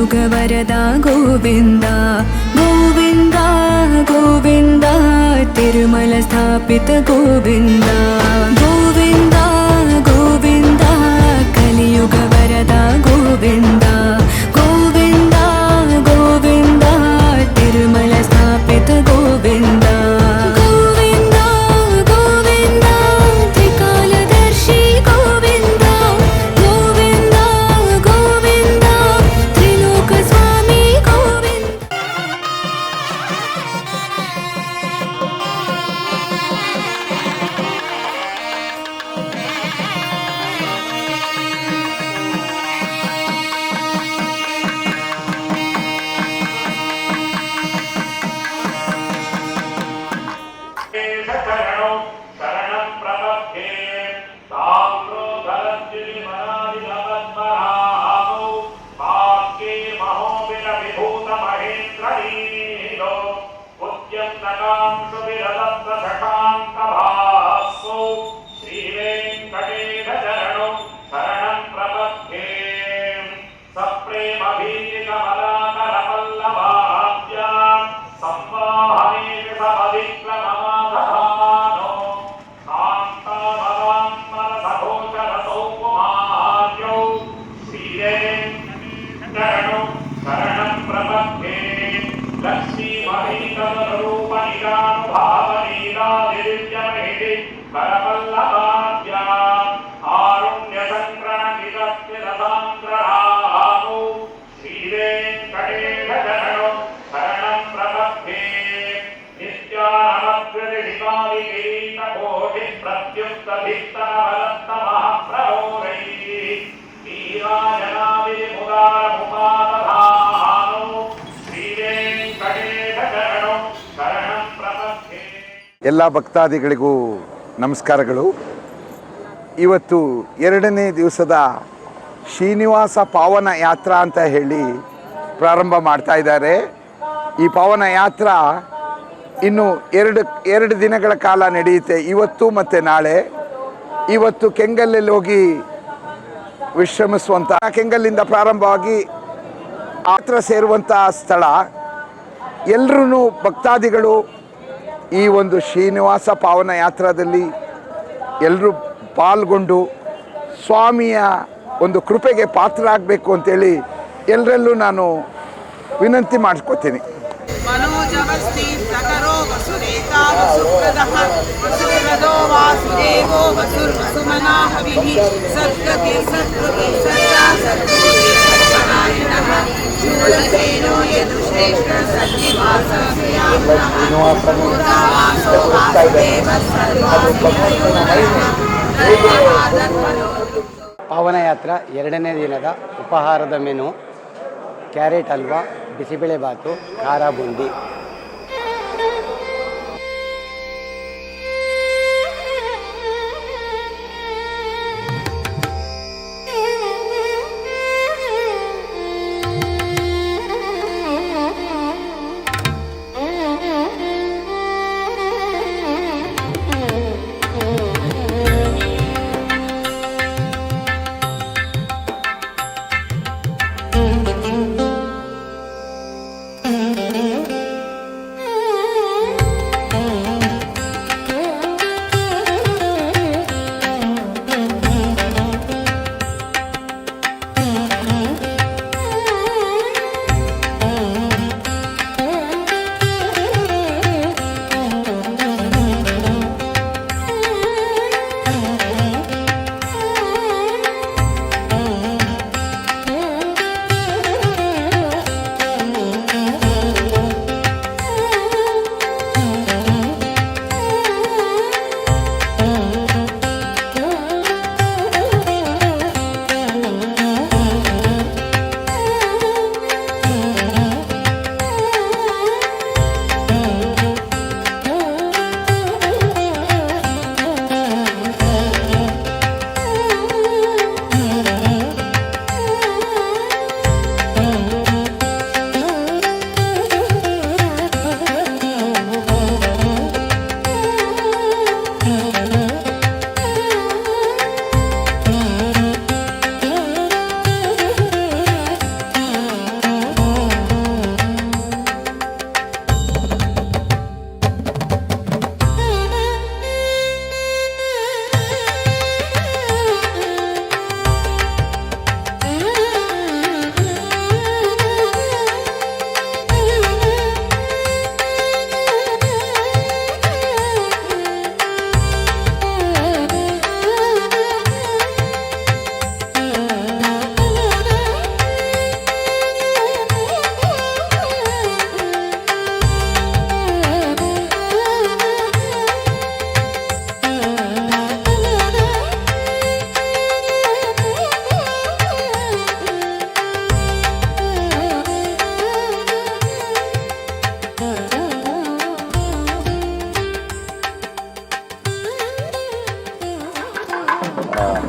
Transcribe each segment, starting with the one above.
ಕಲಿಯುಗವರದ ಗೋವಿಂದ ಗೋವಿಂದ ಗೋವಿಂದ ತಿರುಮಲ ಸ್ಥಾಪಿತ ಗೋವಿಂದ ಗೋವಿಂದ ಗೋವಿಂದ ಕಲಿಯುಗವರದ ಗೋವಿಂದ ಗೋವಿಂದ ಗೋವಿಂದ ತಿರುಮಲ ಸ್ಥಾಪಿತ ಗೋವಿಂದ ಗೋವಿಂದ ಗೋವಿಂದ ತ್ರಿಕಾಲದರ್ಶಿ ಗೋವಿಂದ ಗೋವಿಂದ ಗೋವಿಂದ ತ್ರಿಲೋಕ ಸ್ವಾಮಿ ಗೋವಿಂದ. ಶರಣಂ ಪ್ರಪದ್ಯೆ ತಾಮ್ರೋ ಧರತ್ರಿ ಮನಾದಿಲಪದ್ಮನಾಭೋ ಭಾಗ್ಯೇ ಮಹೋಬಿಲ ವಿಭೂತ ಮಹೇಂದ್ರನೀಲೋ ಉದ್ಯಂ ನಕಾಂಶು ವಿರದತ್ತ ಶಕಾಂತ ಭಾಸ್ಸೋ ಶ್ರೀ ವೆಂಕಟೇಶ ಶರಣೋ ಶರಣಂ ಪ್ರಪದ್ಯೆ ಸಪ್ರೇಮ ಭೀತಿಕ ಮಲಾಕರ ಪಲ್ಲವಾದ್ಯ ಸಂವಾಹನೆ ಸಮಧಿಕ್ರಮಮಾಧಧಾನೋ ಕಾಂತಾಮವಾಂಬರ ಸಘೋಷರ ಸೌಕುಮಾರ್ಯೋ ಶ್ರೀರೇಂಕರಣೋ ಶರಣಂ ಪ್ರಪದ್ಯೆ ಲಕ್ಷ್ಮೀ ಮಹೀಕರೂಪ ನಿಗಾನುಭಾವಲೀಲಾದಿವ್ಯಮಹಿತಿ ಕರಪಲ್ಲವಾದ್ಯ ಆರುಣ್ಯ ಸಂಕ್ರಣ ನಿಗತ್ಯರಸಾಂಕ್ರಣಾಮೋ ಶ್ರೀರೇಂಕಟೇಶ ಶರಣೋ ಶರಣಂ ಪ್ರಪದ್ಯೆ ನಿತ್ಯಾನಮಗ್ರದಿಕಾಲಿಕೀತಕೋಟಿ ಪ್ರತ್ಯುಕ್ತಭಿಕ್ತನವಲತ್ತಮಃ ನೀರಾಜನಾವಿಮುದಾರ ಮುಖಾದಧಾನೋ ಶ್ರೀರೇಂಕಟೇಶ ಶರಣೋ ಶರಣಂ ಪ್ರಪದ್ಯೆ. ಎಲ್ಲ ಭಕ್ತಾದಿಗಳಿಗೂ ನಮಸ್ಕಾರಗಳು. ಇವತ್ತು 2ನೇ ದಿವಸದ ಶ್ರೀನಿವಾಸ ಪಾವನ ಯಾತ್ರಾ ಅಂತ ಹೇಳಿ ಪ್ರಾರಂಭ ಮಾಡ್ತಾ ಇದ್ದಾರೆ. ಈ ಪಾವನ ಯಾತ್ರಾ ಇನ್ನು ಎರಡು ದಿನಗಳ ಕಾಲ ನಡೆಯುತ್ತೆ. ಇವತ್ತು ಮತ್ತು ನಾಳೆ. ಇವತ್ತು ಕೆಂಗಲ್ಲಲ್ಲಿ ಹೋಗಿ ವಿಶ್ರಮಿಸುವಂಥ, ಕೆಂಗಲ್ಲಿಂದ ಪ್ರಾರಂಭವಾಗಿ ಯಾತ್ರೆ ಸೇರುವಂಥ ಸ್ಥಳ. ಎಲ್ಲರೂ ಭಕ್ತಾದಿಗಳು ಈ ಒಂದು ಶ್ರೀನಿವಾಸ ಪಾವನ ಯಾತ್ರಾದಲ್ಲಿ ಎಲ್ಲರೂ ಪಾಲ್ಗೊಂಡು ಸ್ವಾಮಿಯ ಒಂದು ಕೃಪೆಗೆ ಪಾತ್ರರಾಗಬೇಕು ಅಂತೇಳಿ ಎಲ್ಲರಲ್ಲೂ ನಾನು ವಿನಂತಿ ಮಾಡ್ಕೋತೀನಿ. मनोजमस्ति सकरो वसुरेता वसुप्रदः वसुप्रदो वासुदेवो वसुर्वसुमना हविः सद्गति सद्गति सत्ता सद्गति सत्परायणः शूलसेनो यदुश्रेष्ठ सन्निवासस्याम्नः वासो वासुदेवः ಪಾವನ ಯಾತ್ರಾ 2ನೇ ದಿನದ ಉಪಹಾರದ ಮೆನು ಕ್ಯಾರೆಟ್ ಹಲ್ವಾ, ಬಿಸಿಬೇಳೆಬಾತು, ಖಾರ ಬುಂದಿ.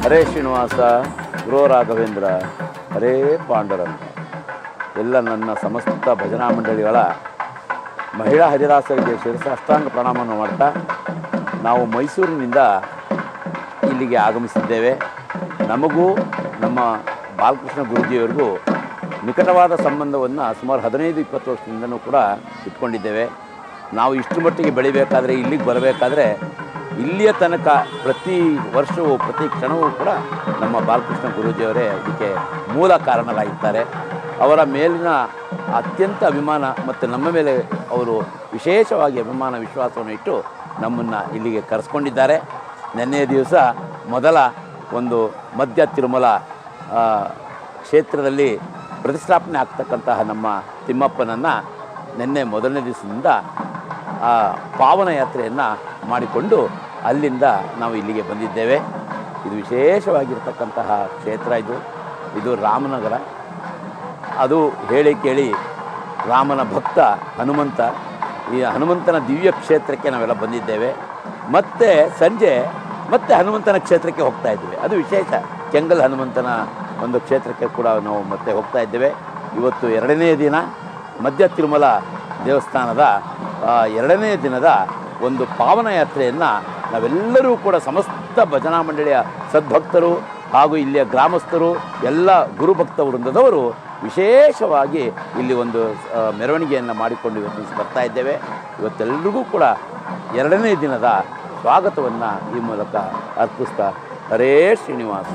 ಹರೇ ಶ್ರೀನಿವಾಸ, ಗುರು ರಾಘವೇಂದ್ರ, ಹರೇ ಪಾಂಡುರಂಗ. ಎಲ್ಲ ನನ್ನ ಸಮಸ್ತ ಭಜನಾ ಮಂಡಳಿಗಳ ಮಹಿಳಾ ಹರಿದಾಸರಿಗೆ ಶಿರಸಾಷ್ಟಾಂಗ ಪ್ರಣಾಮವನ್ನು ಮಾಡ್ತಾ ನಾವು ಮೈಸೂರಿನಿಂದ ಇಲ್ಲಿಗೆ ಆಗಮಿಸಿದ್ದೇವೆ. ನಮಗೂ ನಮ್ಮ ಬಾಲಕೃಷ್ಣ ಗುರೂಜಿಯವರಿಗೂ ನಿಕಟವಾದ ಸಂಬಂಧವನ್ನು ಸುಮಾರು 15-20 ವರ್ಷದಿಂದನೂ ಕೂಡ ಇಟ್ಕೊಂಡಿದ್ದೇವೆ. ನಾವು ಇಷ್ಟು ಮಟ್ಟಿಗೆ ಬೆಳಿಬೇಕಾದ್ರೆ, ಇಲ್ಲಿಗೆ ಬರಬೇಕಾದ್ರೆ ಇಲ್ಲಿಯ ತನಕ ಪ್ರತಿ ವರ್ಷವೂ ಪ್ರತಿ ಕ್ಷಣವೂ ಕೂಡ ನಮ್ಮ ಬಾಲಕೃಷ್ಣ ಗುರೂಜಿಯವರೇ ಇದಕ್ಕೆ ಮೂಲ ಕಾರಣರಾಗಿದ್ದಾರೆ. ಅವರ ಮೇಲಿನ ಅತ್ಯಂತ ಅಭಿಮಾನ ಮತ್ತು ನಮ್ಮ ಮೇಲೆ ಅವರು ವಿಶೇಷವಾಗಿ ಅಭಿಮಾನ ವಿಶ್ವಾಸವನ್ನು ಇಟ್ಟು ನಮ್ಮನ್ನು ಇಲ್ಲಿಗೆ ಕರೆಸ್ಕೊಂಡಿದ್ದಾರೆ. ನೆನ್ನೆಯ ದಿವಸ ಮೊದಲ ಒಂದು ಮಧ್ಯ ತಿರುಮಲ ಕ್ಷೇತ್ರದಲ್ಲಿ ಪ್ರತಿಷ್ಠಾಪನೆ ಆಗ್ತಕ್ಕಂತಹ ನಮ್ಮ ತಿಮ್ಮಪ್ಪನನ್ನು ನಿನ್ನೆ ಮೊದಲನೇ ದಿವಸದಿಂದ ಪಾವನ ಯಾತ್ರೆಯನ್ನು ಮಾಡಿಕೊಂಡು ಅಲ್ಲಿಂದ ನಾವು ಇಲ್ಲಿಗೆ ಬಂದಿದ್ದೇವೆ. ಇದು ವಿಶೇಷವಾಗಿರ್ತಕ್ಕಂತಹ ಕ್ಷೇತ್ರ. ಇದು ರಾಮನಗರ. ಅದು ಹೇಳಿ ಕೇಳಿ ರಾಮನ ಭಕ್ತ ಹನುಮಂತ. ಈ ಹನುಮಂತನ ದಿವ್ಯ ಕ್ಷೇತ್ರಕ್ಕೆ ನಾವೆಲ್ಲ ಬಂದಿದ್ದೇವೆ. ಮತ್ತು ಸಂಜೆ ಮತ್ತೆ ಹನುಮಂತನ ಕ್ಷೇತ್ರಕ್ಕೆ ಹೋಗ್ತಾ ಇದ್ದೇವೆ. ಅದು ವಿಶೇಷ. ಕೆಂಗಲ್ ಹನುಮಂತನ ಒಂದು ಕ್ಷೇತ್ರಕ್ಕೆ ಕೂಡ ನಾವು ಮತ್ತೆ ಹೋಗ್ತಾ ಇದ್ದೇವೆ. ಇವತ್ತು 2ನೇ ದಿನ ಮಧ್ಯ ತಿರುಮಲ ದೇವಸ್ಥಾನದ 2ನೇ ದಿನದ ಒಂದು ಪಾವನ ಯಾತ್ರೆಯನ್ನು ನಾವೆಲ್ಲರೂ ಕೂಡ ಸಮಸ್ತ ಭಜನಾ ಮಂಡಳಿಯ ಸದ್ಭಕ್ತರು ಹಾಗೂ ಇಲ್ಲಿಯ ಗ್ರಾಮಸ್ಥರು ಎಲ್ಲ ಗುರುಭಕ್ತ ವೃಂದದವರು ವಿಶೇಷವಾಗಿ ಇಲ್ಲಿ ಒಂದು ಮೆರವಣಿಗೆಯನ್ನು ಮಾಡಿಕೊಂಡು ಇವತ್ತು ಬರ್ತಾ ಇದ್ದೇವೆ. ಇವತ್ತೆಲ್ಲರಿಗೂ ಕೂಡ 2ನೇ ದಿನದ ಸ್ವಾಗತವನ್ನು ಈ ಮೂಲಕ ಅರ್ಪಿಸ್ತಾ ಹರೇ ಶ್ರೀನಿವಾಸ.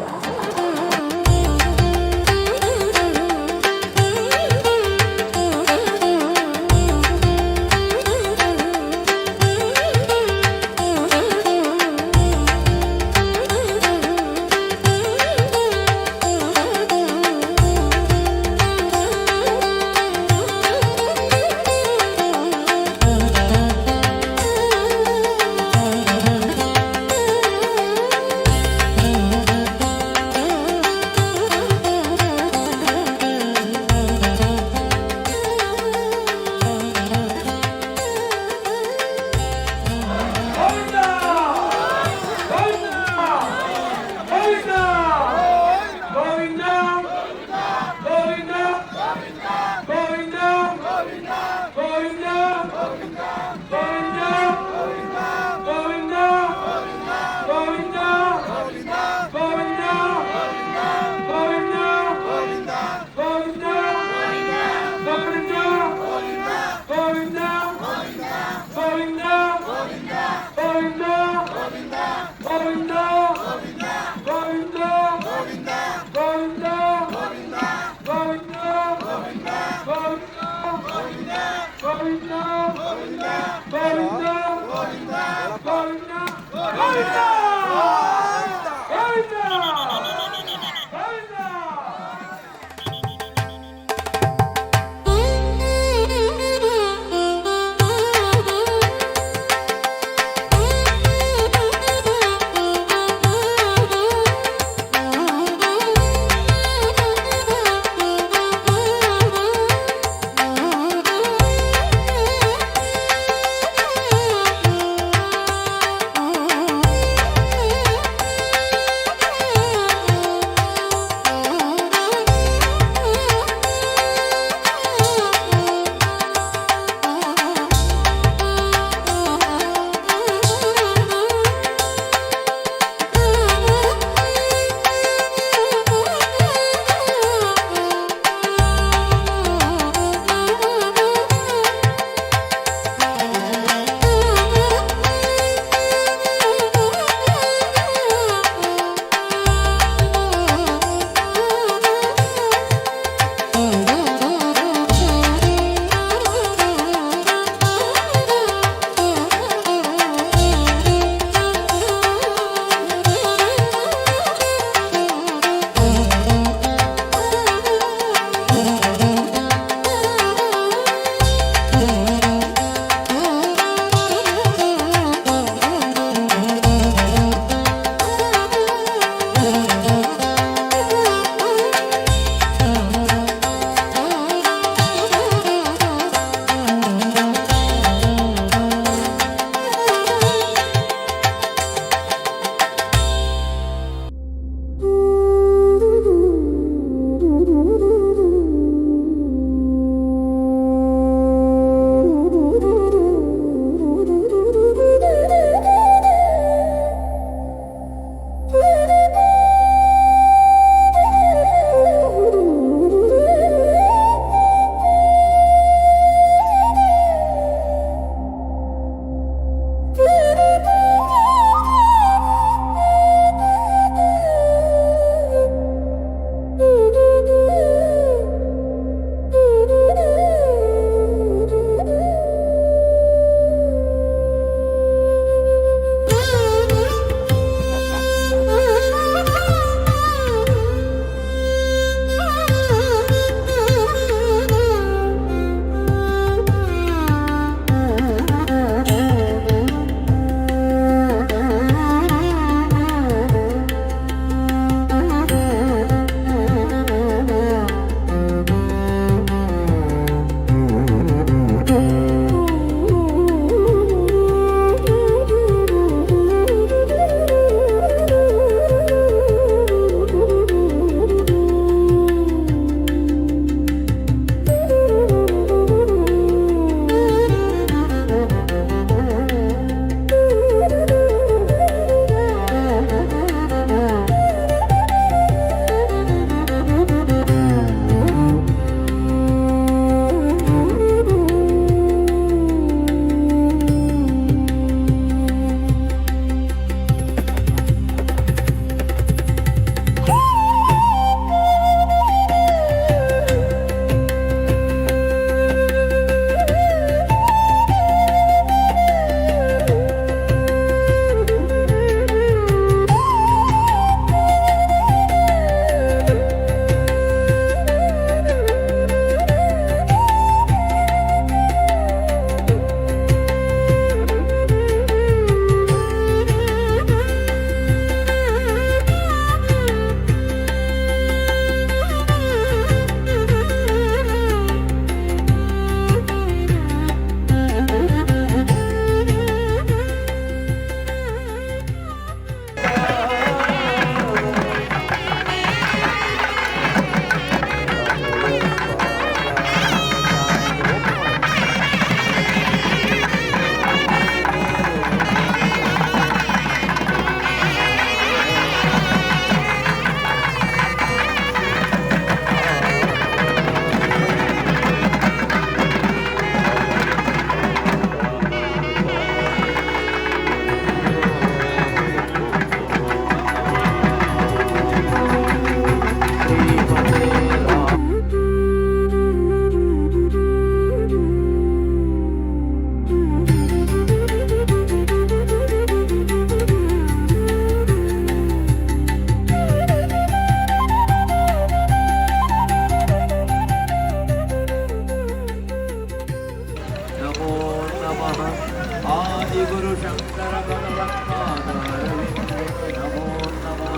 ಶಂಕರ ಭಗವತ್ಪಾದಾರವಿಂದೇ ನಮೋ ನಮಃ.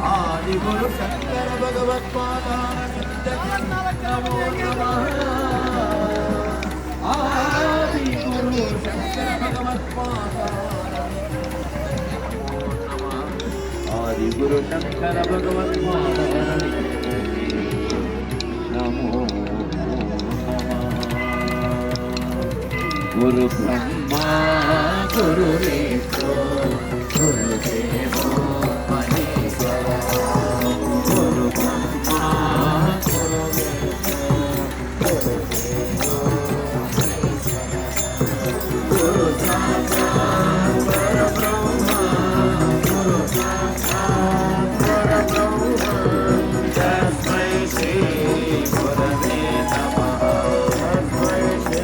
ಆದಿಗುರು ಶಂಕರ ಭಗವತ್ಪಾದಾರವಿಂದೇ ನಮೋ ನಮಃ. ಆದಿಗುರು ಶಂಕರ ಭಗವತ್ಪಾದಾರವಿಂದೇ ಆದಿಗುರು ಶಂಕರ ಭಗವತ್ಪಾದಾರವಿಂದೇ ನಮೋ ಗುರು ಬ್ರಹ್ಮ ಗುರು ವಿಷ್ಣು ಗುರುದೇವೋ ಮಹೇಶ್ವರ. ಗುರು ಬ್ರಹ್ಮ ಗುರು ವಿಷ್ಣು ಗುರುದೇವೋ ಮಹೇಶ್ವರ. ಗುರು ಸಾಕ್ಷಾತ್ ಪರಬ್ರಹ್ಮ ಗುರು ಸಾಕ್ಷಾತ್ ಪರಬ್ರಹ್ಮ. ತಸ್ಮೈ ಶ್ರೀ ಗುರವೇ ನಮಃ. ತಸ್ಮೈ ಶ್ರೀ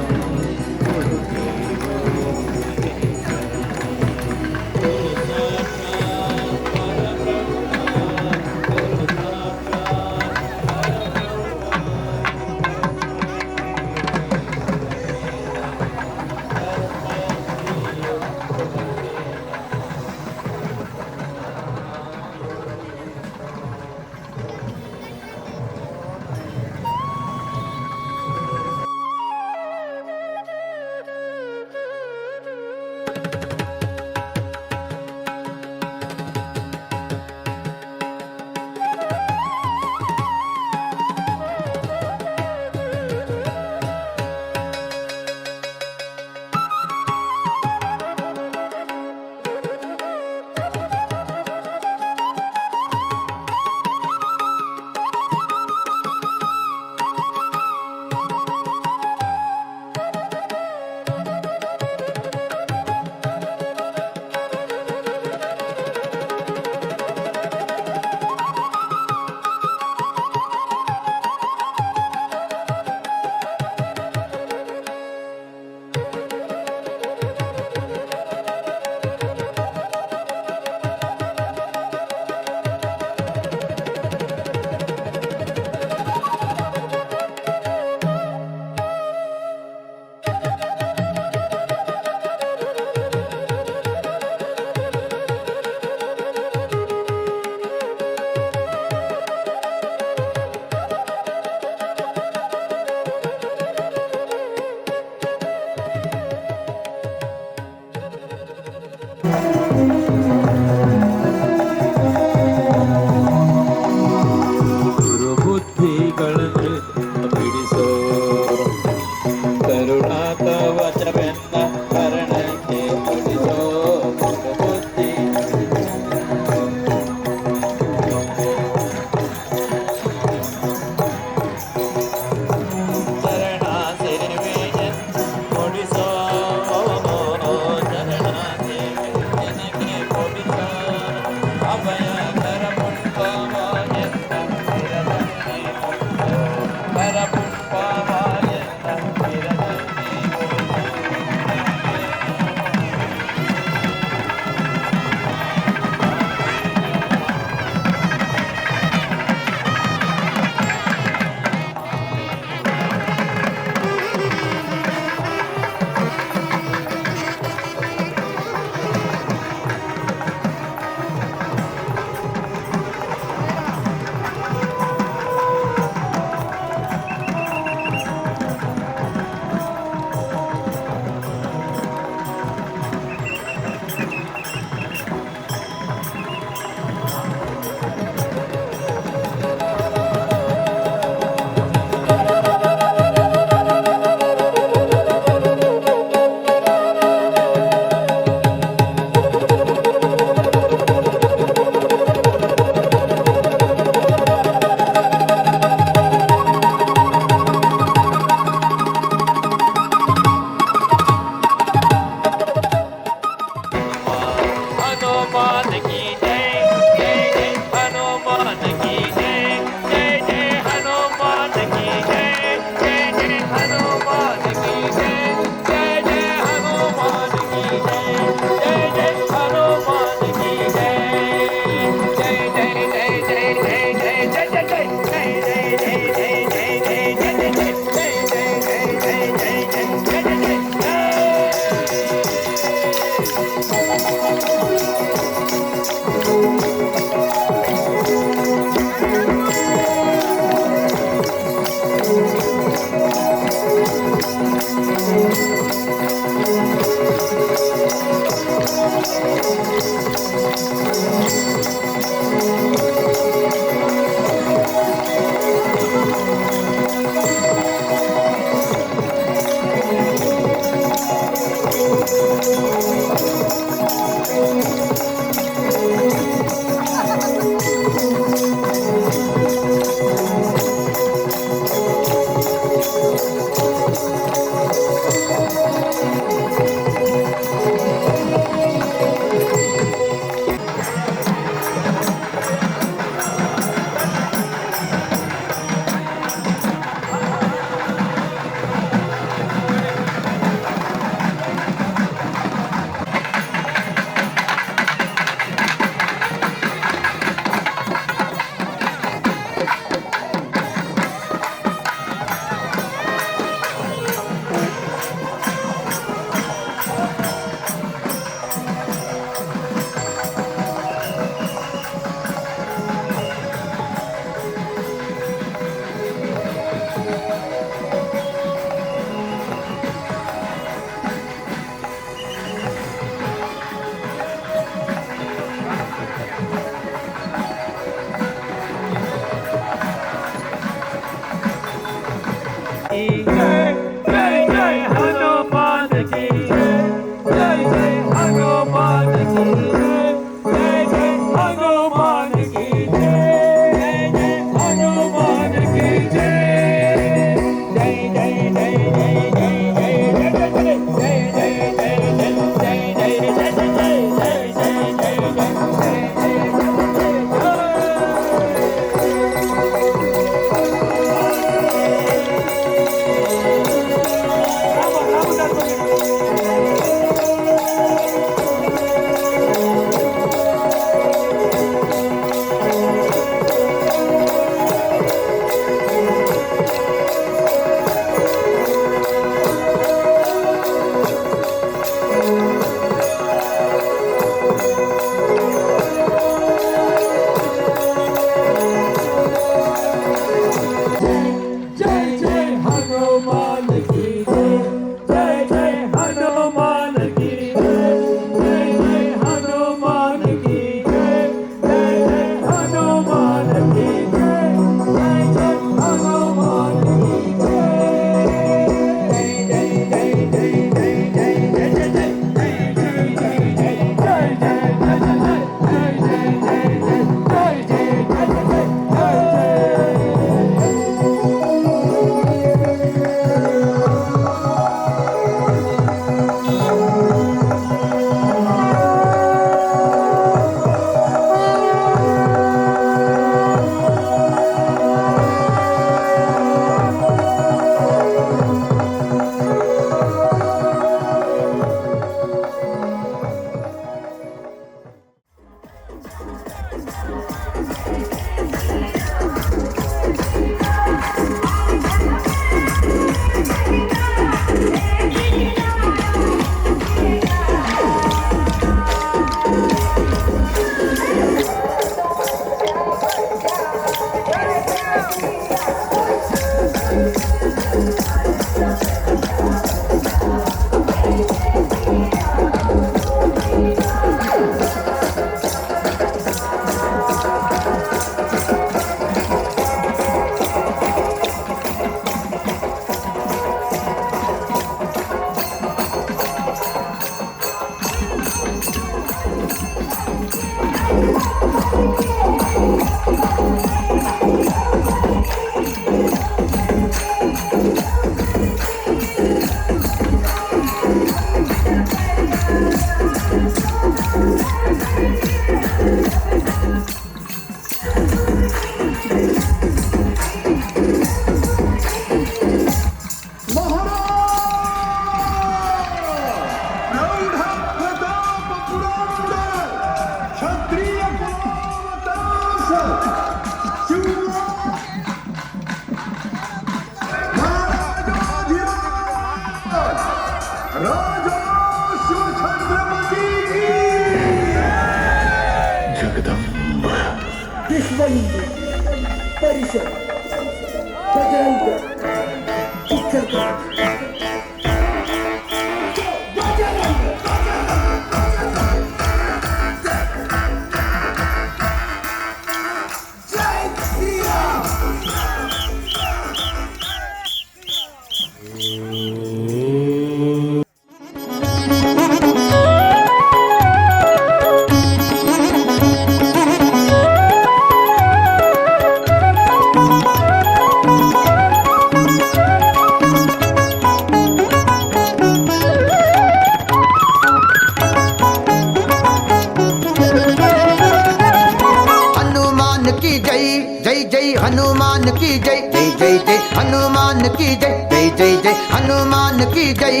जय जय जय जय हनुमान की जय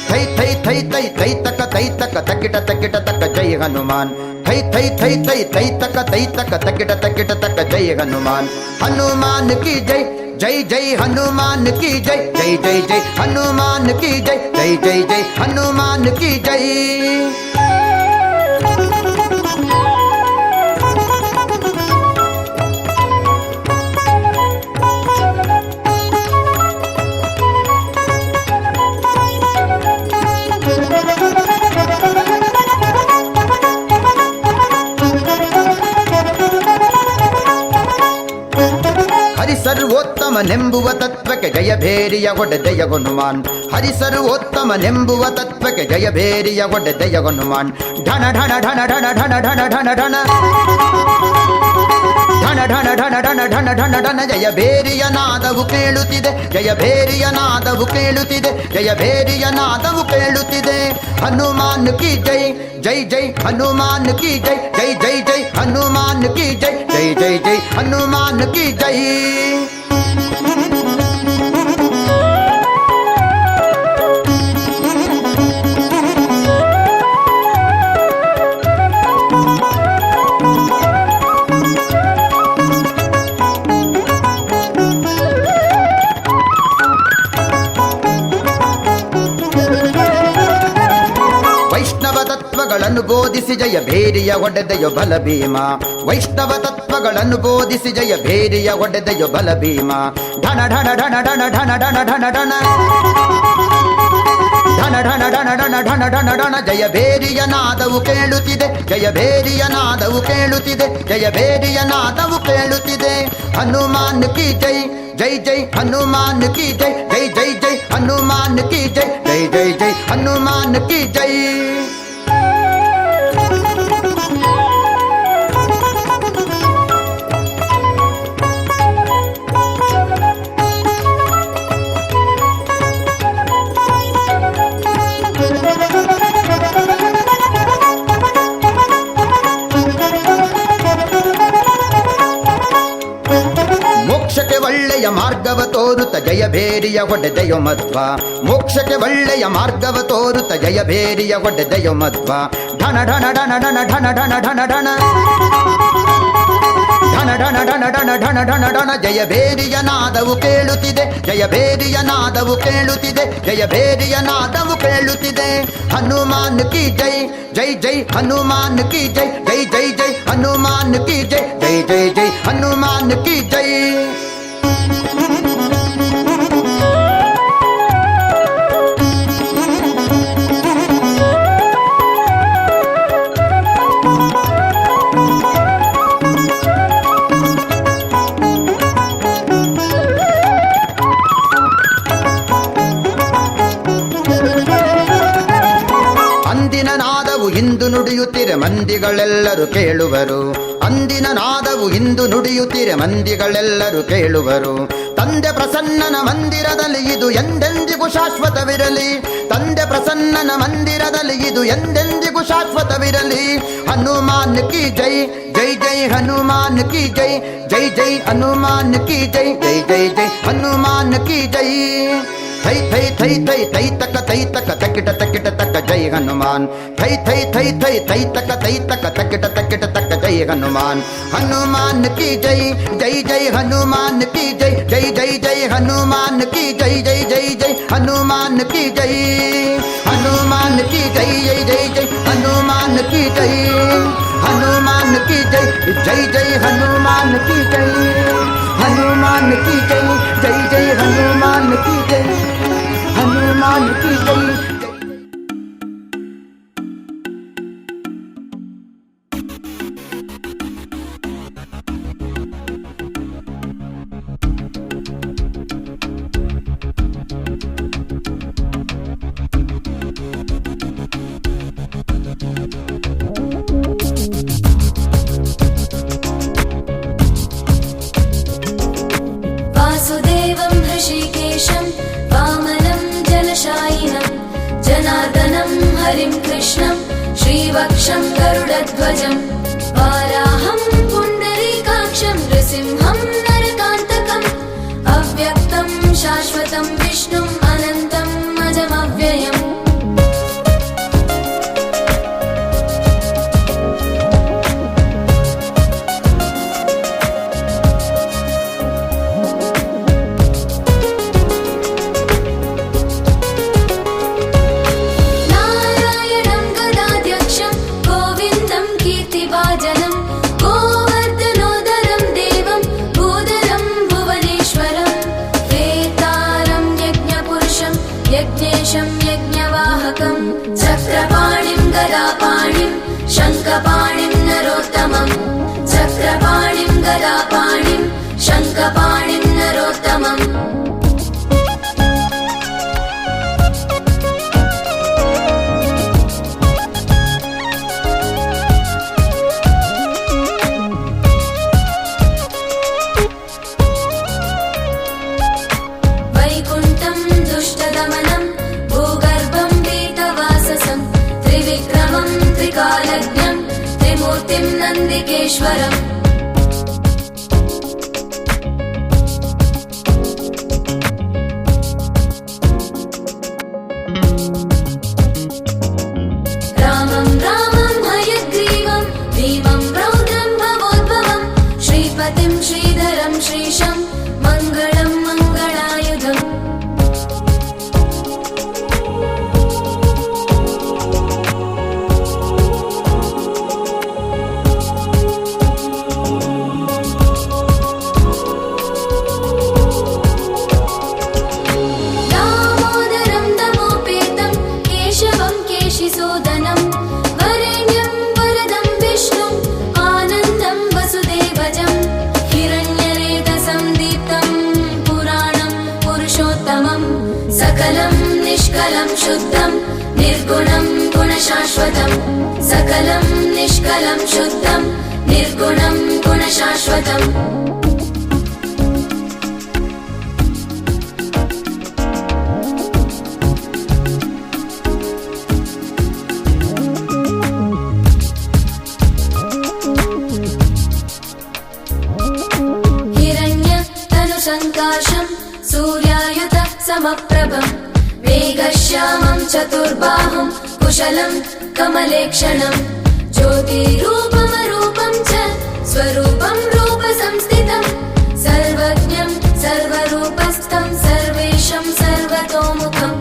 थै थै थै थै थै तक तकिट तकिट तक जय हनुमान थै थै थै थै थै तक तकिट तकिट तक जय हनुमान हनुमान की जय जय जय हनुमान की जय जय जय जय हनुमान की जय जय जय जय हनुमान की जय ಸರ್ವೋತ್ತಮನೆಂಬುವ ತತ್ವಕ್ಕೆ ಜಯ ಭೇರಿಯ ಒಡೆದೆಯ ಹನುಮಾನ್ ಹರಿ ಸರ್ವೋತ್ತಮನೆಂಬುವ ತತ್ವಕ್ಕೆ ಜಯ ಭೇರಿಯ ಒಡೆದೆಯ ಹನುಮಾನ್ ಢಣ ಢಣ ಢಣ ಢಣ ಢಣ ಢಣ ಢಣ ಢಣ ಢಣ ಢಣ ಢಣ ಢಣ ಢಣ ಢಣ ಢಣ ಜಯ ಭೇರಿಯ ನಾದವು ಕೇಳುತ್ತಿದೆ ಜಯ ಭೇರಿಯ ನಾದವು ಕೇಳುತ್ತಿದೆ ಜಯ ಭೇರಿಯ ನಾದವು ಕೇಳುತ್ತಿದೆ ಹನುಮಾನ್ ಕಿ ಜೈ ಜೈ ಜೈ ಹನುಮಾನ್ ಕಿ ಜೈ ಜೈ ಜೈ ಜೈ ಹನುಮಾನ್ ಕಿ ಜೈ ಜೈ ಜೈ ಜೈ ಹನುಮಾನ್ ಕಿ ಜೈ ಬೋಧಿಸಿ ಜಯ ಭೇರಿಯ ಒಡೆದೆಯೋ ಬಲ ಭೀಮ ವೈಷ್ಣವ ತತ್ವಗಳನ್ನು ಬೋಧಿಸಿ ಜಯ ಭೇರಿಯ ಒಡೆದೆಯೋ ಬಲ ಭೀಮ ಢಣ ಢಣ ಢಣ ಢಣ ಢಣ ಢಣ ಢಣ ಢಣ ಢಣ ಢಣ ಢಣ ಢಣ ಢಣ ಢಣ ಢಣ ಜಯ ಭೇರಿಯ ನಾದವು ಕೇಳುತ್ತಿದೆ ಜಯ ಭೇರಿಯ ನಾದವು ಕೇಳುತ್ತಿದೆ ಜಯ ಭೇರಿಯ ನಾದವು ಕೇಳುತ್ತಿದೆ ಹನುಮಾನ್ ಕಿ ಜೈ ಜೈ ಜೈ ಹನುಮಾನ್ ಕಿ ಜೈ ಜೈ ಜೈ ಜೈ ಹನುಮಾನ್ ಕಿ ಜೈ ಜೈ ಜೈ ಜೈ ಹನುಮಾನ್ ಕಿ ಜೈ ಒಳ್ಳೆಯ ಮಾರ್ಗವ ತೋರುತ್ತ ಜಯ ಭೇರಿಯ ಒಡೆದೆಯೋ ಮಧ್ವ ಮೋಕ್ಷಕ್ಕೆ ಒಳ್ಳೆಯ ಮಾರ್ಗವ ತೋರುತ್ತ ಜಯ ಭೇರಿಯ ಒಡೆದೆಯೋ ಮಧ್ವ ಢಣ ಢಣ ಢಣ ಢಣ ಢಣ ಢಣ ಢಣ ಢಣ ಢಣ ಢಣ ಢಣ ಢಣ ಢಣ ಢಣ ಢಣ ಜಯ ಭೇರಿಯ ನಾದವು ಕೇಳುತ್ತಿದೆ ಜಯ ಭೇರಿಯ ನಾದವು ಕೇಳುತ್ತಿದೆ ಜಯ ಭೇರಿಯ ನಾದವು ಕೇಳುತ್ತಿದೆ ಹನುಮಾನ್ ಕಿ ಜೈ ಜೈ ಜೈ ಹನುಮಾನ್ ಕಿ ಜೈ ಜೈ ಜೈ ಜೈ ಹನುಮಾನ್ ಕಿ ಜೈ ಜೈ ಜೈ ಜೈ ಹನುಮಾನ್ ಕಿ ಜೈ ಇಂದು ನುಡಿಯುತ್ತಿರೆ ಮಂದಿಗಳೆಲ್ಲರೂ ಕೇಳುವರು ಅಂದಿನ ನಾದವು ಇಂದು ನುಡಿಯುತ್ತಿರೆ ಮಂದಿಗಳೆಲ್ಲರೂ ಕೇಳುವರು ತಂದೆ ಪ್ರಸನ್ನನ ಮಂದಿರದಲ್ಲಿ ಇದು ಎಂದೆಂದಿಗೂ ಶಾಶ್ವತವಿರಲಿ ತಂದೆ ಪ್ರಸನ್ನನ ಮಂದಿರದಲ್ಲಿ ಇದು ಎಂದೆಂದಿಗೂ ಶಾಶ್ವತವಿರಲಿ ಹನುಮಾನ್ ಕಿ ಜೈ ಜೈ ಜೈ ಹನುಮಾನ್ ಕಿ ಜೈ ಜೈ ಜೈ ಹನುಮಾನ್ ಕಿ ಜೈ ಜೈ ಜೈ ಜೈ ಹನುಮಾನ್ ಕಿ ಜೈ ಥೈ ಥೈ ಥೈ ಥೈ ಥೈ ತಕ ತಕಿಟ ತಕಿಟ ತಕ ಜೈ ಹನುಮಾನ್ ಥೈ ಥೈ ಥೈ ಥೈ ಥೈ ತಕ ತಕಿಟ ತಕಿಟ ತಕ ಜೈ ಹನುಮಾನ್ ಹನುಮಾನ್ ಕಿ ಜೈ ಜೈ ಜೈ ಹನುಮಾನ್ ಕಿ ಜೈ ಜೈ ಜೈ ಜೈ ಹನುಮಾನ್ ಕಿ ಜೈ ಜೈ ಜೈ ಜೈ ಹನುಮಾನ್ ಕಿ ಜೈ ಹನುಮಾನ್ ಕಿ ಜೈ ಜೈ ಜೈ ಜೈ ಹನುಮಾನ್ ಕಿ ಜೈ ಹನುಮಾನ್ ಕಿ ಜೈ ಜೈ ಜೈ ಹನುಮಾನ್ ಕಿ ಜೈ हनुमान की जय जय जय हनुमान की जय हनुमान की जय वासुदेवं हृषीकेशं वामनं जलशायिनं जनार्दनं हरिं कृष्णं श्रीवक्षं गरुडध्वजं वाराहं पुण्डरीकाक्षं नृसिंहं नरकान्तकम् अव्यक्तं शाश्वतं शाश्वतं विष्णुम् अनन्तम् अजमव्ययम् चक्रपाणिं गदापाणिं शङ्खपाणिं नरोत्तमम् चक्रपाणिं गदापाणिं शङ्खपाणिं नरोत्तमम् वैकुण्ठं दुष्टदमनं भूगर्भं वीतवाससं त्रिविक्रमं त्रिकालज्ञं त्रिमूर्तिं नन्दिकेश्वरम् रामं रामं हयग्रीवं भीमं रौद्रं भवोद्भवं श्रीपतिं श्रीधरं श्रीशं मङ्गलं मङ्गलायुधम् दामोदरं दमोपेतं केशवं केशिसूदनं वरेण्यं वरदं विष्णुम् आनन्दं वसुदेवजं हिरण्यरेतसं दीप्तं पुराणं पुरुषोत्तमं सकलं निष्कलं शुद्धं निर्गुणं गुणशाश्वतं सकलं निष्कलं शुद्धं निर्गुणं गुणशाश्वतम् हिरण्यतनुसङ्काशं सूर्यायुध समप्रभं वेगश्यामं चतुर्बाहुं कुशलं कमलेक्षणं ज्योतिरूपमरूपं च स्वरूपं रूपसंस्थितं सर्वज्ञं सर्वरूपस्थं सर्वेशं सर्वतोमुखम्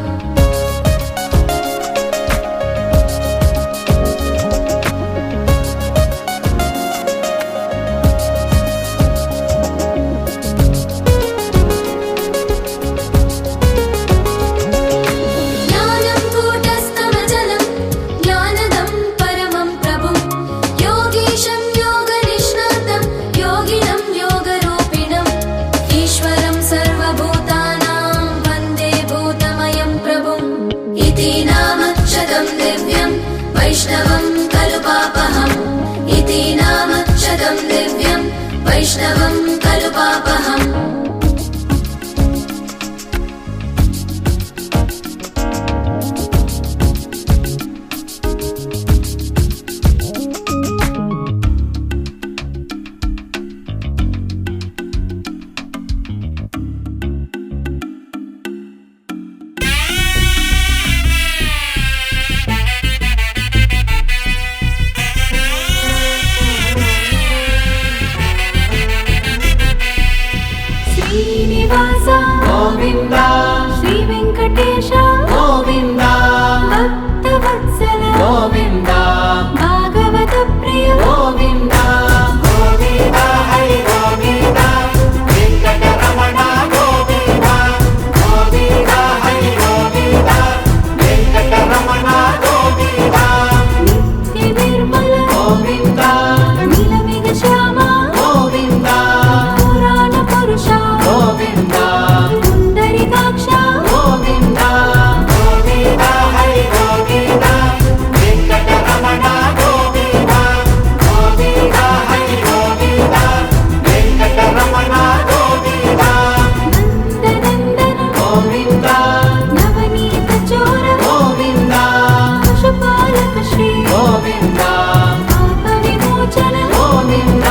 ज्ञानं कूटस्थमचलं ज्ञानदं परमं प्रभुं योगीशं योगनिष्णातं योगिनं योगरूपिणम् ईश्वरं सर्वभूतानां वन्दे भूतमयं प्रभुम् इति नाम शतं दिव्यं वैष्णवं खलु पापहम् इति नाम शतं दिव्यं वैष्णवं खलु पापहम् श्रीनिवास गोविन्द श्री वेङ्कटेश गोविन्द भक्तवत्सल गोविन्द भागवत प्रिय गोविन्द गोविन्द हरि गोविन्द वेङ्कटरमण गोविन्द गोविन्द हरि गोविन्द वेङ्कटरमण गोविन्द नित्य निर्मल गोविन्द नीलमेघ श्याम गोविन्द पुराण पुरुष गोविन्द पुण्डरीकाक्ष गोविन्द गोविन्द हरि गोविन्द वेङ्कटरमण गोविन्द गोविन्द हरि गोविन्द वेङ्कटरमण गोविन्द नन्दनन्दन गोविन्द नवनीत चोर गोविन्द पशुपालक श्री गोविन्द पाप विमोचन गोविन्द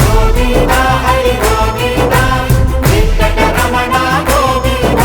गोविन्द हरि गोविन्द वेङ्कटरमण गोविन्द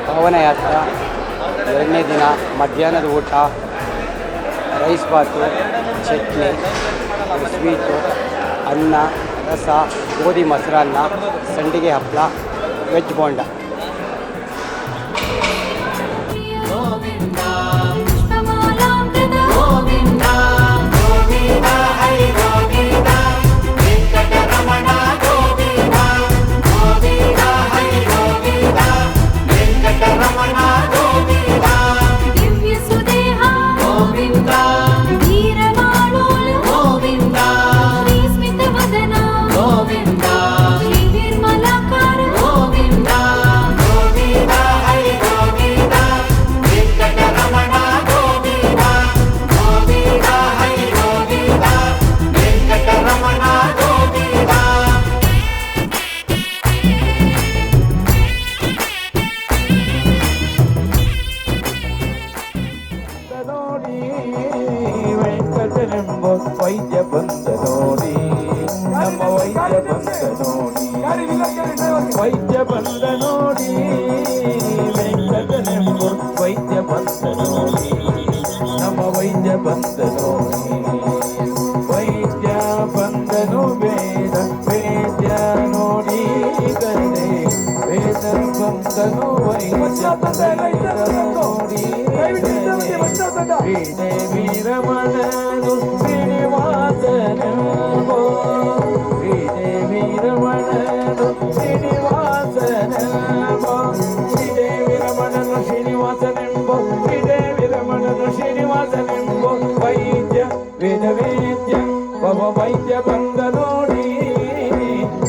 ಪಾವನ ಯಾತ್ರೆ 2ನೇ ದಿನ ಮಧ್ಯಾಹ್ನದ ಊಟ ರೈಸ್ ಬಾತು, ಚಟ್ನಿ, ಸ್ವೀಟು, ಅನ್ನ, ರಸ, ಗೋಧಿ ಮೊಸರನ್ನ, ಸಂಡಿಗೆ ಹಪ್ಪಳ, ವೆಜ್ ಬೋಂಡ. पुष्पमालामृत गोविन्द गोविन्द हरि गोविन्द वेङ्कटरमण गोविन्द गोविन्द हरि गोविन्द वेङ्कटरमण गोविन्द दिव्यसुदेह गोविन्द वीरमाणोल गोविन्द श्रीस्मितवदन गोविन्द श्रीनिर्मलाकार गोविन्द गोविन्द हरि गोविन्द वेङ्कटरमण गोविन्द गोविन्द हरि गोविन्द वेङ्कटरमण गोविन्द ನೋಡಿ ವೆಂಕಟನೆಂಬ ವೈದ್ಯ ಬಂದ ನೋಡಿ, ನಮ್ಮ ವೈದ್ಯ ಬಂದ ನೋಡಿ, ವೈದ್ಯ ಬಂದ ನೋಡಿ, ವೆಂಕಟನೆಂಬ ವೈದ್ಯ ಬಂದ ನೋಡಿ, ನಮ್ಮ ವೈದ್ಯ ಬಂದ ನೋಡಿ, ವೈದ್ಯ ಬಂದನು ಬೇಡ ವೇದ್ಯ ನೋಡಿ ಕರೆ, ವೇದ ಬಂದನು ವೈದ್ಯ ನೋಡಿ ವೀಣೆ ವೀರಮಣನು ಶ್ರೀನಿವಾಸನೆಂಬೋ, ವೀಣೆ ವೀರಮಣನು ಶ್ರೀನಿವಾಸನೆಂಬೋ, ವೀಣೆ ವೀರಮಣನು ಶ್ರೀನಿವಾಸನೆಂಬೋ, ವೀಣೆ ವೀರಮಣನು ಶ್ರೀನಿವಾಸನೆಂಬೋ, ವೈದ್ಯ ವೇದ ವೇದ್ಯ ಭವ ವೈದ್ಯ ಬಂದ ನೋಡಿ,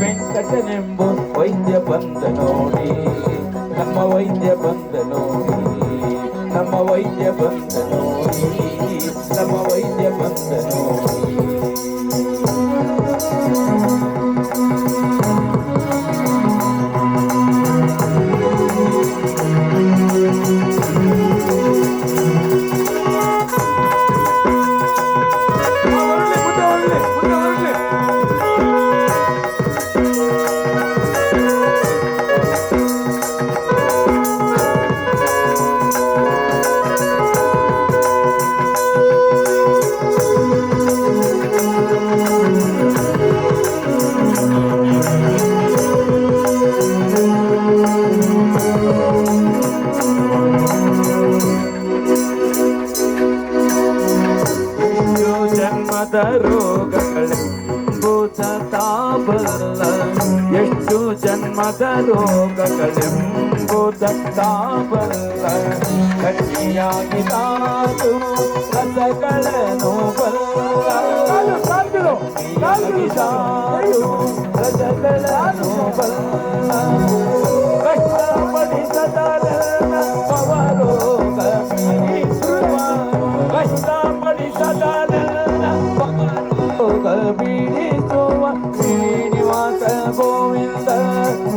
ವೆಂಕಟನೆಂಬೋ ವೈದ್ಯ ಬಂದ ನೋಡಿ, ನಮ್ಮ ವೈದ್ಯ ಬಂದ ನೋಡಿ, ನಮ್ಮ ವೈದ್ಯ ಬಂದ ನೋಡಿ, ನಮ್ಮ ವೈದ್ಯ ಬಂದ ನೋಡಿ. ಜನ್ಮದ ರೋಗಗಳೆಂಬುದ ತಾಬಲ್ಲ, ಎಷ್ಟು ಜನ್ಮದ ರೋಗಗಳೆಂಬುದ ತಾಬಲ್ಲ, ಕನ್ನಿಯಾಗಿ ತಾನು ರಸಗಳನ್ನು ಬಲ್ಲ, ಕನ್ನಿಯಾಗಿ ತಾನು ರಸಗಳನ್ನು ಬಲ್ಲ, ಕಷ್ಟಪಡಿಸದ ಪವರೋಗ ಬೀಳಿಸುವ, ಕಷ್ಟಪಡಿಸದ ಪವರೋಗ ಬೀಳಿಸುವ ಶ್ರೀನಿವಾಸ ಗೋವಿಂದ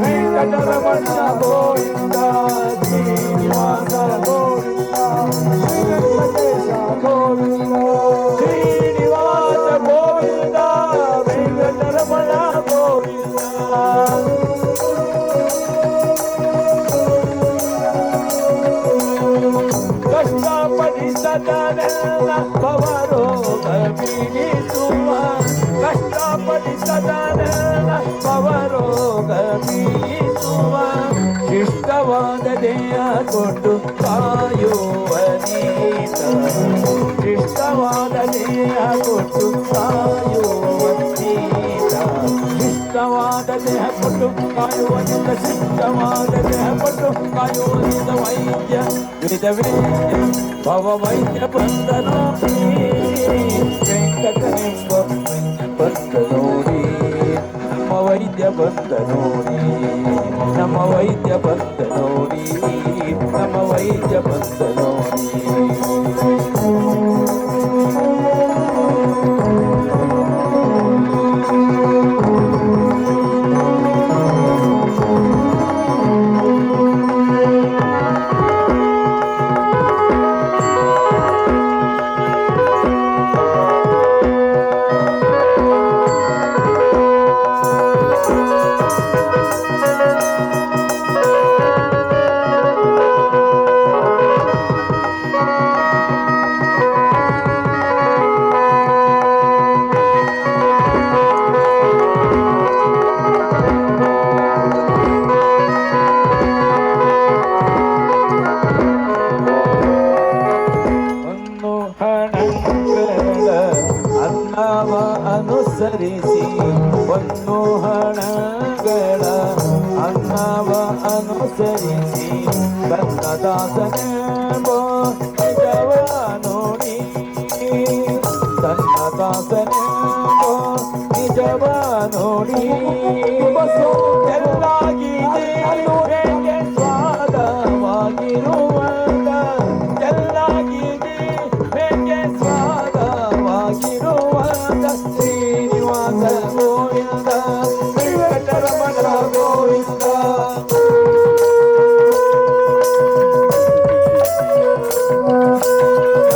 ವೆಂಕಟರಮಣ ಗೋವಿಂದ, ಶ್ರೀನಿವಾಸ ಗೋವಿಂದ ವೆಂಕಟೇಶ ಗೋವಿಂದ, ಶ್ರೀನಿವಾಸ ಗೋವಿಂದ ವೆಂಕಟರಮಣ ಗೋವಿಂದ. ಕಷ್ಟಪಡಿಸದನೆಲ್ಲ ಪವರೋಗ ಬೀಳಿಸುವ, ಕಷ್ಟಪಡಿಸದನೆಲ್ಲ ಪವರೋಗ ಬೀಳಿಸುವ, ಶಿಷ್ಟವಾದ ದೇಹ ಕೊಟ್ಟು ಕಾಯುವ ನೀತ, ಶಿಷ್ಟವಾದ ದೇಹ ಕೊಟ್ಟು ಕಾಯುವ ನೀತ, ಶಿಷ್ಟವಾದ ದೇಹ ಕೊಟ್ಟು ಕಾಯುವನಿಂದ, ಶಿಷ್ಟವಾದ ದೇಹ ಕೊಟ್ಟು ಕಾಯುವನಿಂದ ವೈದ್ಯ ವೇದ ವೇದ್ಯ ಭವ ವೈದ್ಯ ಬಂದ ನೋಡಿ, ವೆಂಕಟನೆಂಬ ಬಂದ ನೋಡಿ, ನಮ್ಮ ವೈದ್ಯ ಬಂದ ನೋಡಿ, ನಮ್ಮ ವೈದ್ಯ ಬಂದ ನೋಡಿ, ನಮ್ಮ ವೈದ್ಯ ಬಂದ ನೋಡಿ. ಕನ್ನದಾಸನೆಂಬೋ ನಿಜವ ನೋಡಿ ಕನ್ನದಾಸನೆಂಬೋ ನಿಜವ ನೋಡಿ ಎಲ್ಲಾಗಿದೆ ಹೇಗೆ ಸ್ವಾದವಾಗಿರುವಂತ ಎಲ್ಲಾಗಿದೆ ಹೇಗೆ ಸ್ವಾದವಾಗಿರುವಂತ ಶ್ರೀನಿವಾಸ ಗೋವಿಂದ ವೆಂಕಟರಮಣ ಗೋವಿಂದ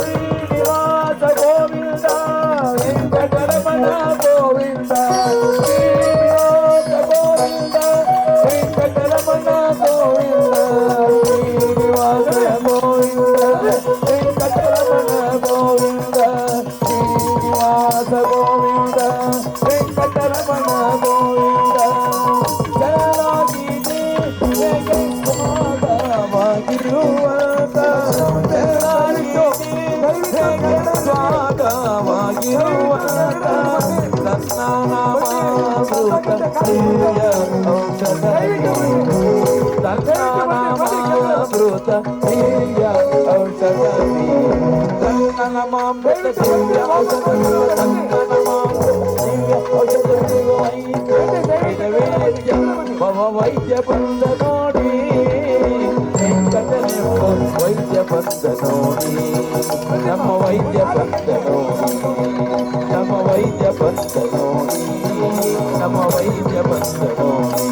ಶ್ರೀನಿವಾಸ ಗೋವಿಂದ ವೆಂಕಟರಮಣ ಗೋವಿಂದ ಶ್ರೀನಿವಾಸ ಗೋವಿಂದ ವೆಂಕಟರಮಣ ಗೋವಿಂದ ಶ್ರೀನಿವಾಸ ಗೋವಿಂದ ವೆಂಕಟರಮಣ ಗೋವಿಂದ ಶ್ರೀನಿವಾಸ ಗೋವಿಂದ ವೆಂಕಟರಮಣ ಗೋವಿಂದ ಶರಣಾಗಿದೆ ಹೇಗೆ ಸ್ವಾಗವಾಗಿರುವಂತ ಶರಣಾಗಿದೆ ಹೇಗೆ ಸ್ವಾಗವಾಗಿರುವಂತ ನನ್ನ ನಾಮಾಮೃತ ಪ್ರಿಯ ಔಷಧಿ ನನ್ನ ನಾಮಾಮೃತ ಪ್ರಿಯ ಔಷಧಿ ನನ್ನ ನಾಮಾಮೃತ ಪ್ರಿಯ ಔಷಧಿ ನನ್ನ ನಾಮಾಮೃತ ದಿವ್ಯ ಔಷಧಿ ವೈದ್ಯ ಭವ ವೈದ್ಯ ಬಂದ ನೋಡಿ ವೆಂಕಟನೆಂಬ ವೈದ್ಯ ಬಂದ ನೋಡಿ ನಮ್ಮ ವೈದ್ಯ ಬಂದ ನೋಡಿ ನಮ್ಮ ವೈದ್ಯ ಬಂದ ನೋಡಿ ನಮ್ಮ ವೈದ್ಯ ಬಂದ ನೋಡಿ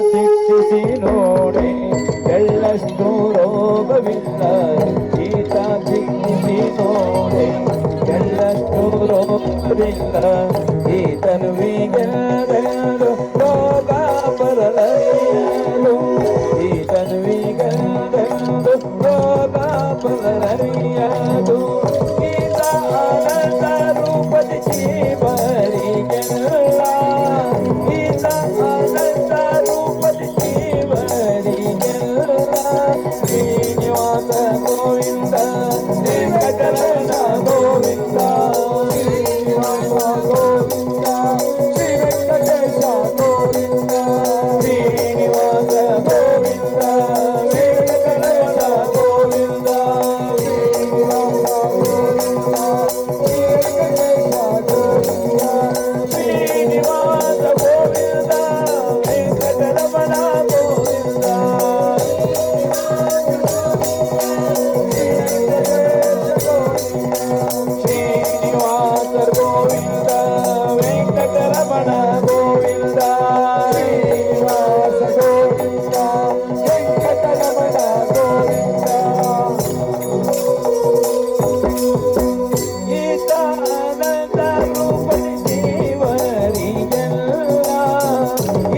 ದಿಟ್ಟಿಸಿ ನೋಡಿ ಎಳ್ಳಷ್ಟು ರೋಗವಿಲ್ಲ ಈತ ದಿಟ್ಟಿಸಿ ನೋಡಿ ಎಳ್ಳಷ್ಟು ರೋಗವಿಲ್ಲ ಈತನುವಿಗೆಲ್ಲರೂ ರೋಗ ಬರಲರಿಯಲು ಈತನುವಿಗೆಲ್ಲರೂ ರೋಗ ಬರಲರಿಯಲು ಈತ ಆನಂದ ರೂಪದಿ ಜೀವರಿಗೆಲ್ಲ ಈತ ಆನಂದ ರೂಪದಿ ಜೀವರಿಗೆಲ್ಲ ಶ್ರೀನಿವಾಸ ಗೋವಿಂದ ವೆಂಕಟರಮಣ ಗೋವಿಂದ ಶ್ರೀನಿವಾಸ ಗೋವಿಂದ ಶ್ರೀ ವೆಂಕಟೇಶ ಗೋವಿಂದ ಶ್ರೀನಿವಾಸ ಗೋವಿಂದ ವೆಂಕಟರಮಣ ಗೋವಿಂದ ಶ್ರೀನಿವಾಸ ಗೋವಿಂದ ಶ್ರೀ ವೆಂಕಟೇಶ ಗೋವಿಂದ ಶ್ರೀನಿವಾಸ ಗೋವಿಂದ ವೆಂಕಟರಮಣ ಗೋವಿಂದ ಶ್ರೀನಿವಾಸ ಗೋವಿಂದ ವೆಂಕಟರಮಣ ಗೋವಿಂದ ಶ್ರೀನಿವಾಸ ಗೋವಿಂದ ವೆಂಕಟರಮಣ ಗೋವಿಂದ ಈತ ಆನಂದ ರೂಪದಿ ಜೀವರಿಗೆಲ್ಲ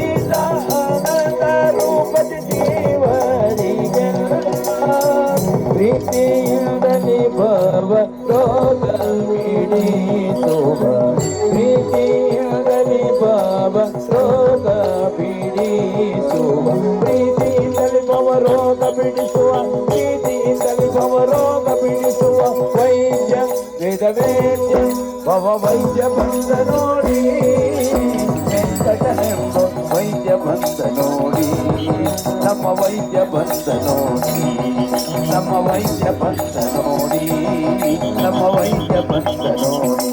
ಈತ ಆನಂದ ರೂಪದಿ ಜೀವರಿಗೆಲ್ಲ ಪ್ರೀತಿಯಿಂದಲೇ ಭವ ರೋಗ ಬಿಡಿಸುವ ಪ್ರೀತಿಯಿಂದಲೇ ಭವ ರೋಗ ಬಿಡಿಸುವ ಪ್ರೀತಿಯಿಂದಲೇ ಭವ ರೋಗ ಬಿಡಿಸುವ ಪ್ರೀತಿಯಿಂದಲೇ ಭವ ರೋಗ ಬಿಡಿಸುವ ವೈದ್ಯ ವೇದವೇದ್ಯ ಭವ ವೈದ್ಯ ಬಂದ ನೋಡಿ ವೆಂಕಟನೆಂಬ ವೈದ್ಯ ಬಂದ ನೋಡಿ ನಮ್ಮ ವೈದ್ಯ ಬಂದ ನೋಡಿ ನಮ್ಮ ವೈದ್ಯ ಬಂದ ನೋಡಿ ನಮ್ಮ ವೈದ್ಯ ಬಂದ ನೋಡಿ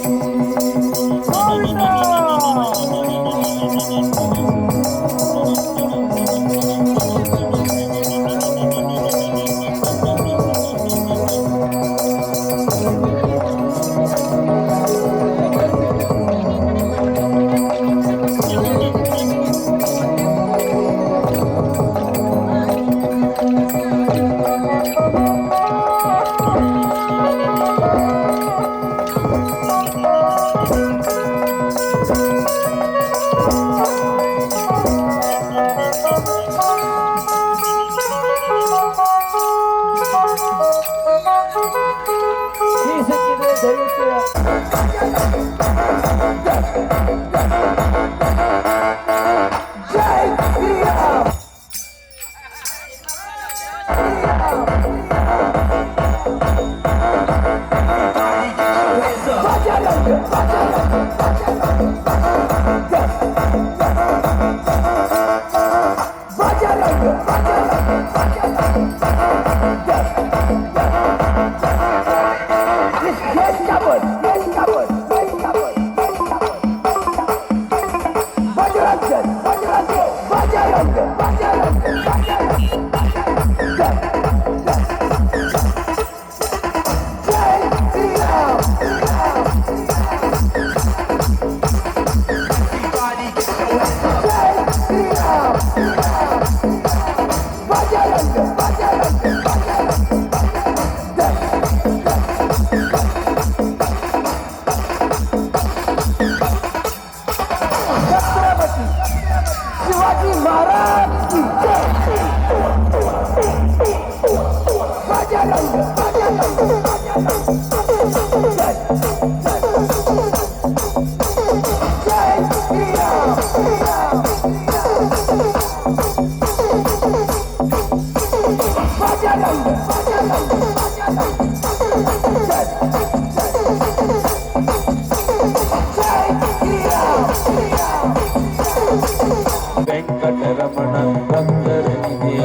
ವೆಂಕಟರಮಣ ಭಕ್ತರನಿಗೆ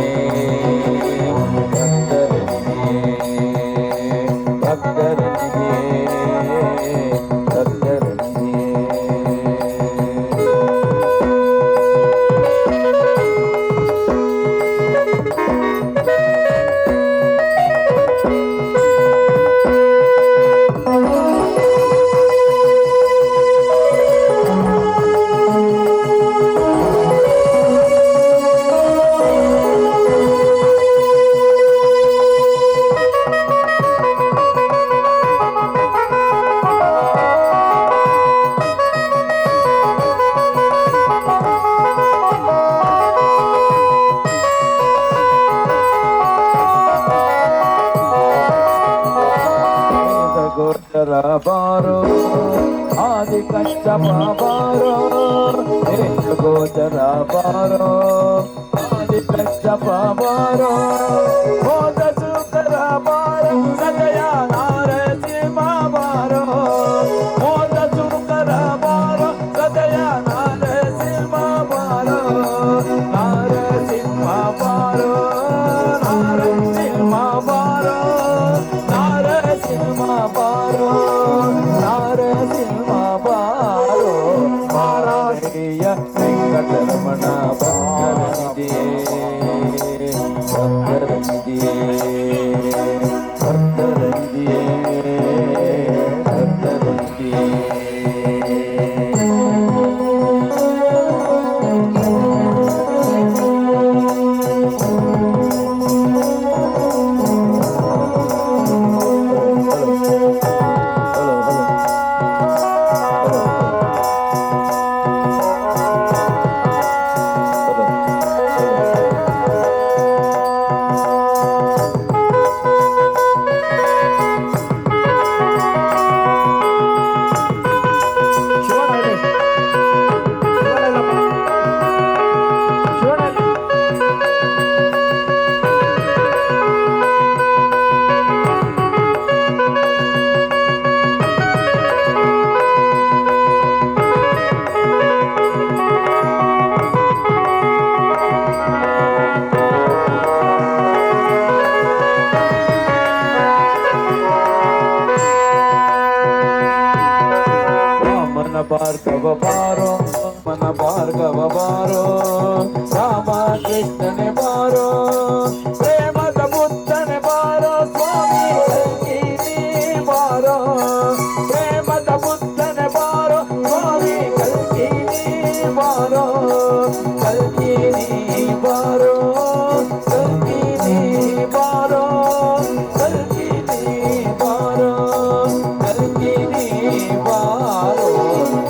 ಭಕ್ತರನಿಗೆ ಗೋಚರ ಬಾರೋ ಆದಿ ಕಷ್ಟಪ ಬಾರೋ ಗೋಚರ ಬಾರೋ ಆದಿ ಕಷ್ಟಪ ಬಾರೋ ಹೋದ ಸುಕರ ಬಾರೋ ಸದಯ ನಾರಸಿಂಹ ಬಾರೋ ಹೋದ ಸುಕರ ಬಾರೋ ಸದಯ ನಾರಸಿಂಹ ಬಾರೋ ನಾರಸಿಂಹ ಬಾರೋ ನಾರಸಿಂಹ ಬಾರೋ ನಾರಸಿಂಹ ಬಾರೋ ನಾರಸಿಂಹ ಬಾರೋ ಮಾರಾಣಿಯ ವೆಂಕಟರಮಣ ಭಕ್ತರನಿಗೆ ಭಕ್ತರನಿಗೆ ಭಕ್ತರನಿಗೆ ಭಕ್ತರನಿಗೆ ಭಾರ್ಗವ ಬಾರೋ ಮನ ಭಾರ್ಗವ ಬಾರೋ ರಾಮ ಕೃಷ್ಣನೆ ಬಾರೋ ಪ್ರೇಮದ ಬುದ್ಧನೆ ಬಾರೋ ಸ್ವಾಮಿ ಕಲ್ಕಿನಿ ಬಾರೋ ಪ್ರೇಮದ ಬುದ್ಧನೆ ಬಾರೋ ಸ್ವಾಮಿ ಕಲ್ಕಿನಿ ಬಾರೋ ಕಲ್ಕಿನಿ ಬಾರೋ ಕಲ್ಕಿನಿ ಬಾರೋ ಕಲ್ಕಿನಿ ಬಾರೋ ಕಲ್ಕಿನಿ ಬಾರೋ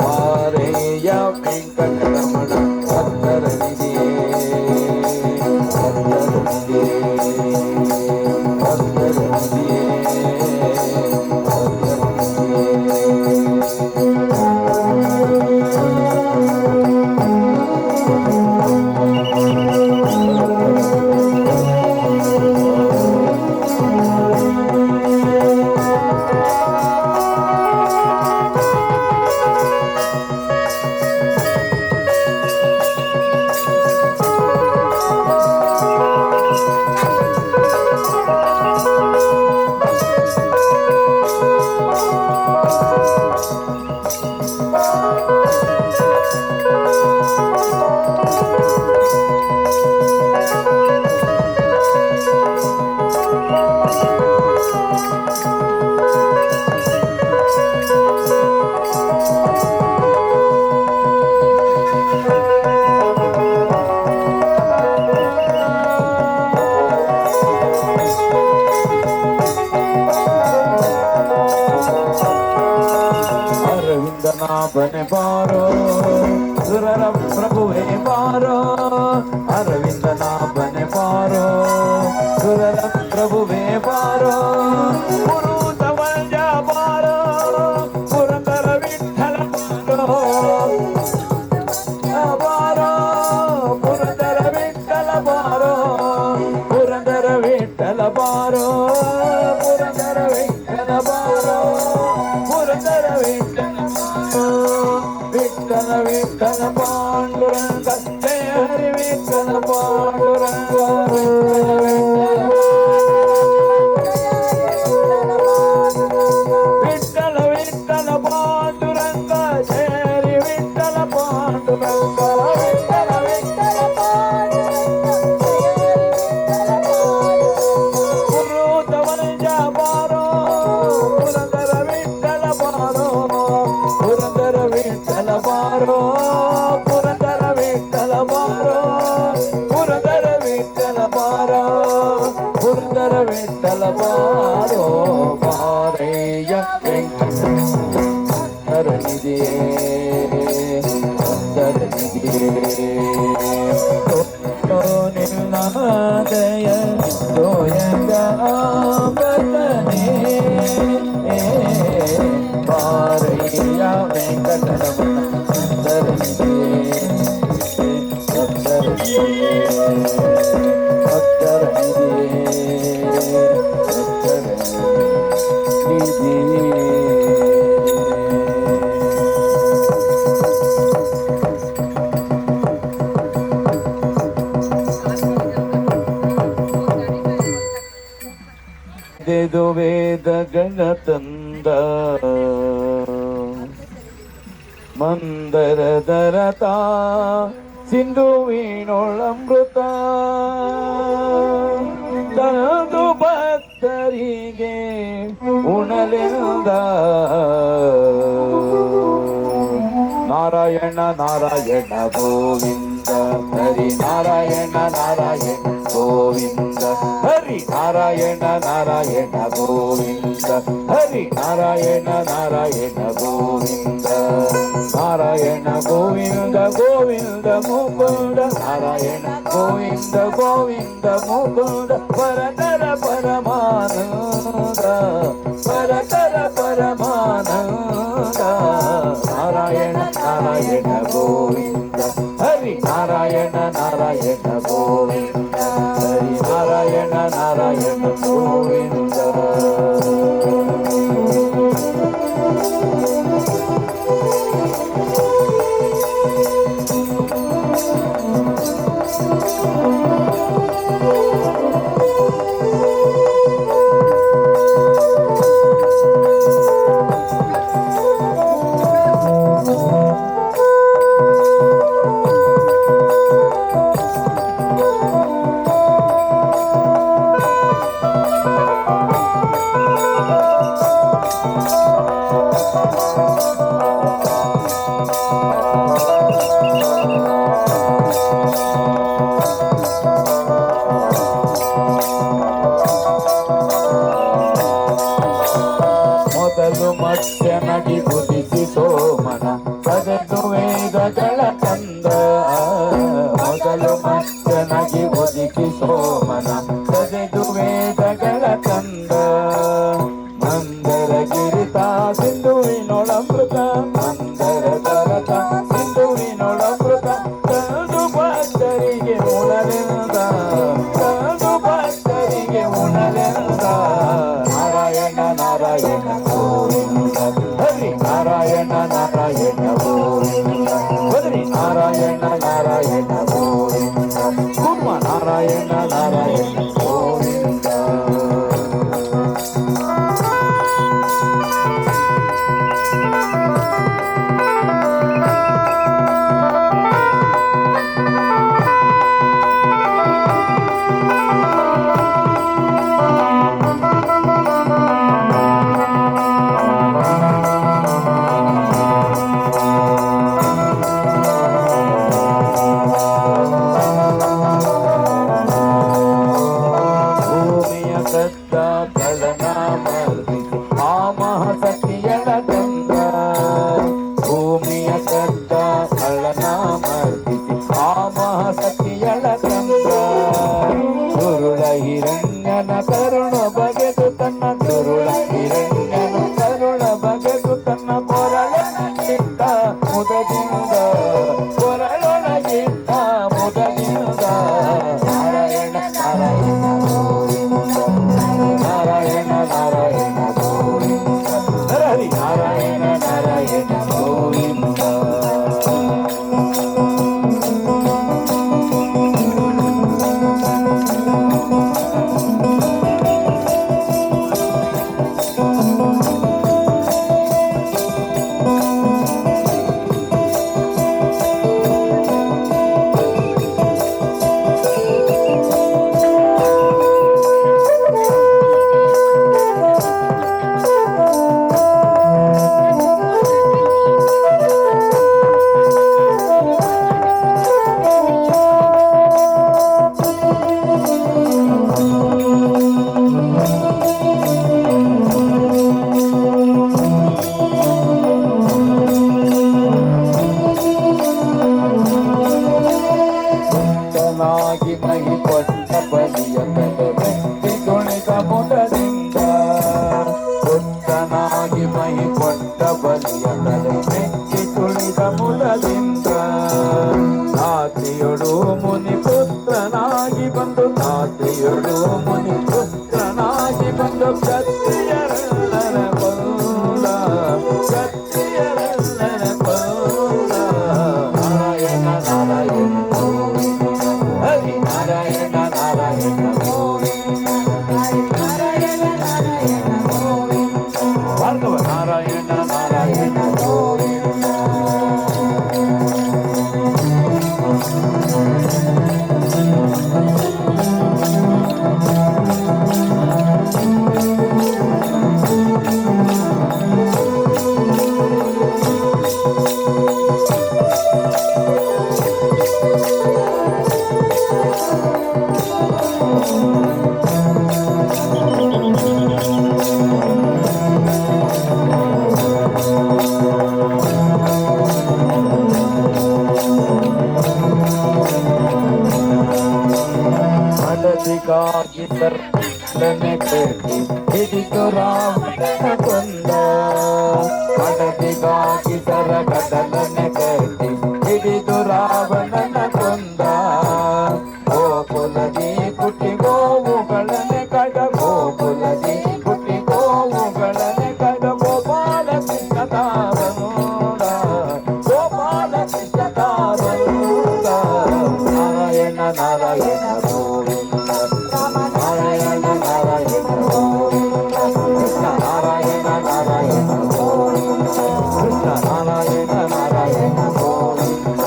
ಮಾರೆಯ ವೆಂಕಟರಮಣ ಭಕ್ತರನಿಗೆ ಭಕ್ತರನಿಗೆ ನಾಭನೆ ಬಾರೋ ಸುರರ ಪ್ರಭುವೇ ಬಾರೋ ಅರವಿಂದ ನಾಭನೆ ಬಾರೋ ಸುರರ ಪ್ರಭುವೇ ಬಾರೋ ಪುರುತ ವಲ್ಯ ಬಾರೋ ಪುರಂದರ ವಿಠಲ ಬಾರೋ ಪುರಂದರ ವಿಠಲ ಬಾರೋ ಪುರಂದರ ವಿಠಲ ಬಾರೋ ಪುರಂದರ ವಿಠಲ ಬಾರೋ ಪುರಂದರ ವಿಠಲ ವಿಠಲ ವಿಠಲ ಪಾಂಡುರಂಗ ಜಯ ಹರಿ ವಿಠಲ ಪಾಂಡುರಂಗ ವಿಠಲ ವಿಠಲ ಪಾಂಡುರಂಗ ಜಯ ಹರಿ ವಿಠಲ ಪಾಂಡುರಂಗ ವಿಠಲ ವಿಠಲ ಪುರುತ ವನಜ ಬಾರೋ ಪುರಂದರ ವಿಠಲ ಬಾರೋ ಪುರಂದರ ವಿಠಲ ಬಾರೋ ಪುರಂದರ ವಿಠಲ ಬಾರೋ ಪುರಂದರ ವಿಠಲ ಬಾರೋ ಪುರಂದರ ವಿಠಲ ಬಾರೋ ಬಾರಯ್ಯ ವೆಂಕಟರನಿದೆಯೇ ನಿನ್ನದಯ ದೋಯಗ ಬದನೆ ಬಾರಯ್ಯ ವೆಂಕಟರಮಣ ದೇದು ವೇದಗಳ ತಂದ ಮಂದರದರತ ಸಿಂಧು ವೀಣೋಳಮೃತ ತನದು ಭಕ್ತರಿಗೆ ಉಣಲೆಂದ ನಾರಾಯಣ ನಾರಾಯಣ ಗೋವಿಂದ ಹರಿ ನಾರಾಯಣ ನಾರಾಯಣ ಗೋವಿಂದ ಹರಿ ನಾರಾಯಣ ನಾರಾಯಣ ಗೋವಿಂದ ಹರಿ ನಾರಾಯಣ ನಾರಾಯಣ ಗೋವಿಂದ ನಾರಾಯಣ ಗೋವಿಂದ ಗೋವಿಂದ ಮುಕುಂದ ನಾರಾಯಣ ಗೋವಿಂದ ಗೋವಿಂದ ಮುಕುಂದ ಪರತರ ಪರಮಾನಂದ ಪರತರ ಪರಮಾನಂದ ನಾರಾಯಣ ನಾರಾಯಣ ಗೋವಿಂದ ಹರಿ ನಾರಾಯಣ ನಾರಾಯಣ ಗೋವಿಂದ ಹರಿ ನಾರಾಯಣ ನಾರಾಯಣ ಗೋವಿಂದ ಮೊದಲು ಮತ್ಸ್ಯನಗಿ ಕುದಿಸಿ ಸೋಮನ ಕದದು ವೇದಗಳ ತಂದ ಮೊದಲು ಮತ್ಸ್ಯನಗಿ ಒದಿಸಿ ಸೋಮನ ಕದೆದು ವೇದಗಳ ತಂದ ಮಂದರ ಗಿರಿತ ಸಿಂಧುವಿನೊಳಮೃತ ಮಂದರ ದರತ ಸಿಂಧುವಿನೊಳಮೃತ ತನದು ಭಕ್ತರಿಗೆ ಉಣಲೆಂದ ತನದು ಭಕ್ತರಿಗೆ ಉಣಲೆಂದ ನಾರಾಯಣ ನಾರಾಯಣ ಗೋವಿಂದ ಹರಿ ನಾರಾಯಣ ನಾರಾಯಣ ಗೋವಿಂದ ಹರಿ ನಾರಾಯಣ ನಾರಾಯಣ ಗೋವಿಂದ ಕುರ್ಮ ನಾರಾಯಣ ನಾರಾಯಣ ಗೋವಿಂದ ಕೊರಳೊಳಗಿಟ್ಟ ಮುದದಿಂದ ಕೊರಳೊಳಗಿಟ್ಟ ಮುದದಿಂದ ನಾರಾಯಣ ನಾರಾಯಣ ಗೋವಿಂದ ನಾರಾಯಣ ನಾರಾಯಣ ಗೋವಿಂದ ಹರಿ ನಾರಾಯಣ ನಾರಾಯಣ ಗೋವಿಂದ. ಮಹಿ ಕೊಟ್ಟ ಬಲಿಯ ಬೆಟ್ಟಿ ಕುಣಿತ ಮುದದಿಂದ ಪುತ್ತನಾಗಿ ಮಹಿ ಕೊಟ್ಟ ಬಲಿಯ ಬೆಟ್ಟಿ ಕುಣಿತ ಮುದದಿಂದ ತಾತಿಯೊಡು ಮುನಿ ಪುತ್ರನಾಗಿ ಬಂದು ತಾತಿಯೊಡು ಮುನಿ ಪುತ್ರನಾಗಿ ಬಂದು ಕ್ಷತ್ರಿಯರಲ್ಲರ ಬಂದ ಕ್ಷತ್ರಿಯರಲ್ಲರ ಬಂದ ನಾರಾಯಣ ನಾರಾಯಣ ಹರಿ ನಾರಾಯಣ ನಾರಾಯಣ ಗೋವಿಂದ ನಾರಾಯಣ ನಾರಾಯಣ ಗೋವಿಂದ ಭಾರ್ಗವ ನಾರಾಯಣ ನಾರಾಯಣ ಗೋವಿಂದ. ಮಡದಿಗಾಗಿ ಸರ್ಪನೆ ಕಟ್ಟಿ ಹಿಡಿದು ರಾವಣನ ಕೊಂದ ಮಡದಿಗಾಗಿ ಸರಗದಲನೆ ಕಟ್ಟಿ ಹಿಡಿದು ರಾವಣನ ಕೊಂದ ಗೋಕುಲದಿ ಪುಟ್ಟಿ ಗೋವುಗಳನೆ ಕಡ ಗೋಕುಲದಿ ಪುಟ್ಟಿ ಗೋವುಗಳನೆ ಕಡ ಗೋಪಾಲ ಕೃಷ್ಣ ತಾರನೂಡ ಗೋಪಾಲ ಕೃಷ್ಣ ತಾರನೂಡ ನಾರಾಯಣ ನಾರಾಯಣ ಗೋವಿಂದ ನಾರಾಯಣ ನಾರಾಯಣ ಗೋವಿಂದ ಕೃಷ್ಣ ನಾರಾಯಣ ನಾರಾಯಣ ಗೋವಿಂದ ಕೃಷ್ಣ ನಾರಾಯಣ ನಾರಾಯಣ ಗೋವಿಂದ.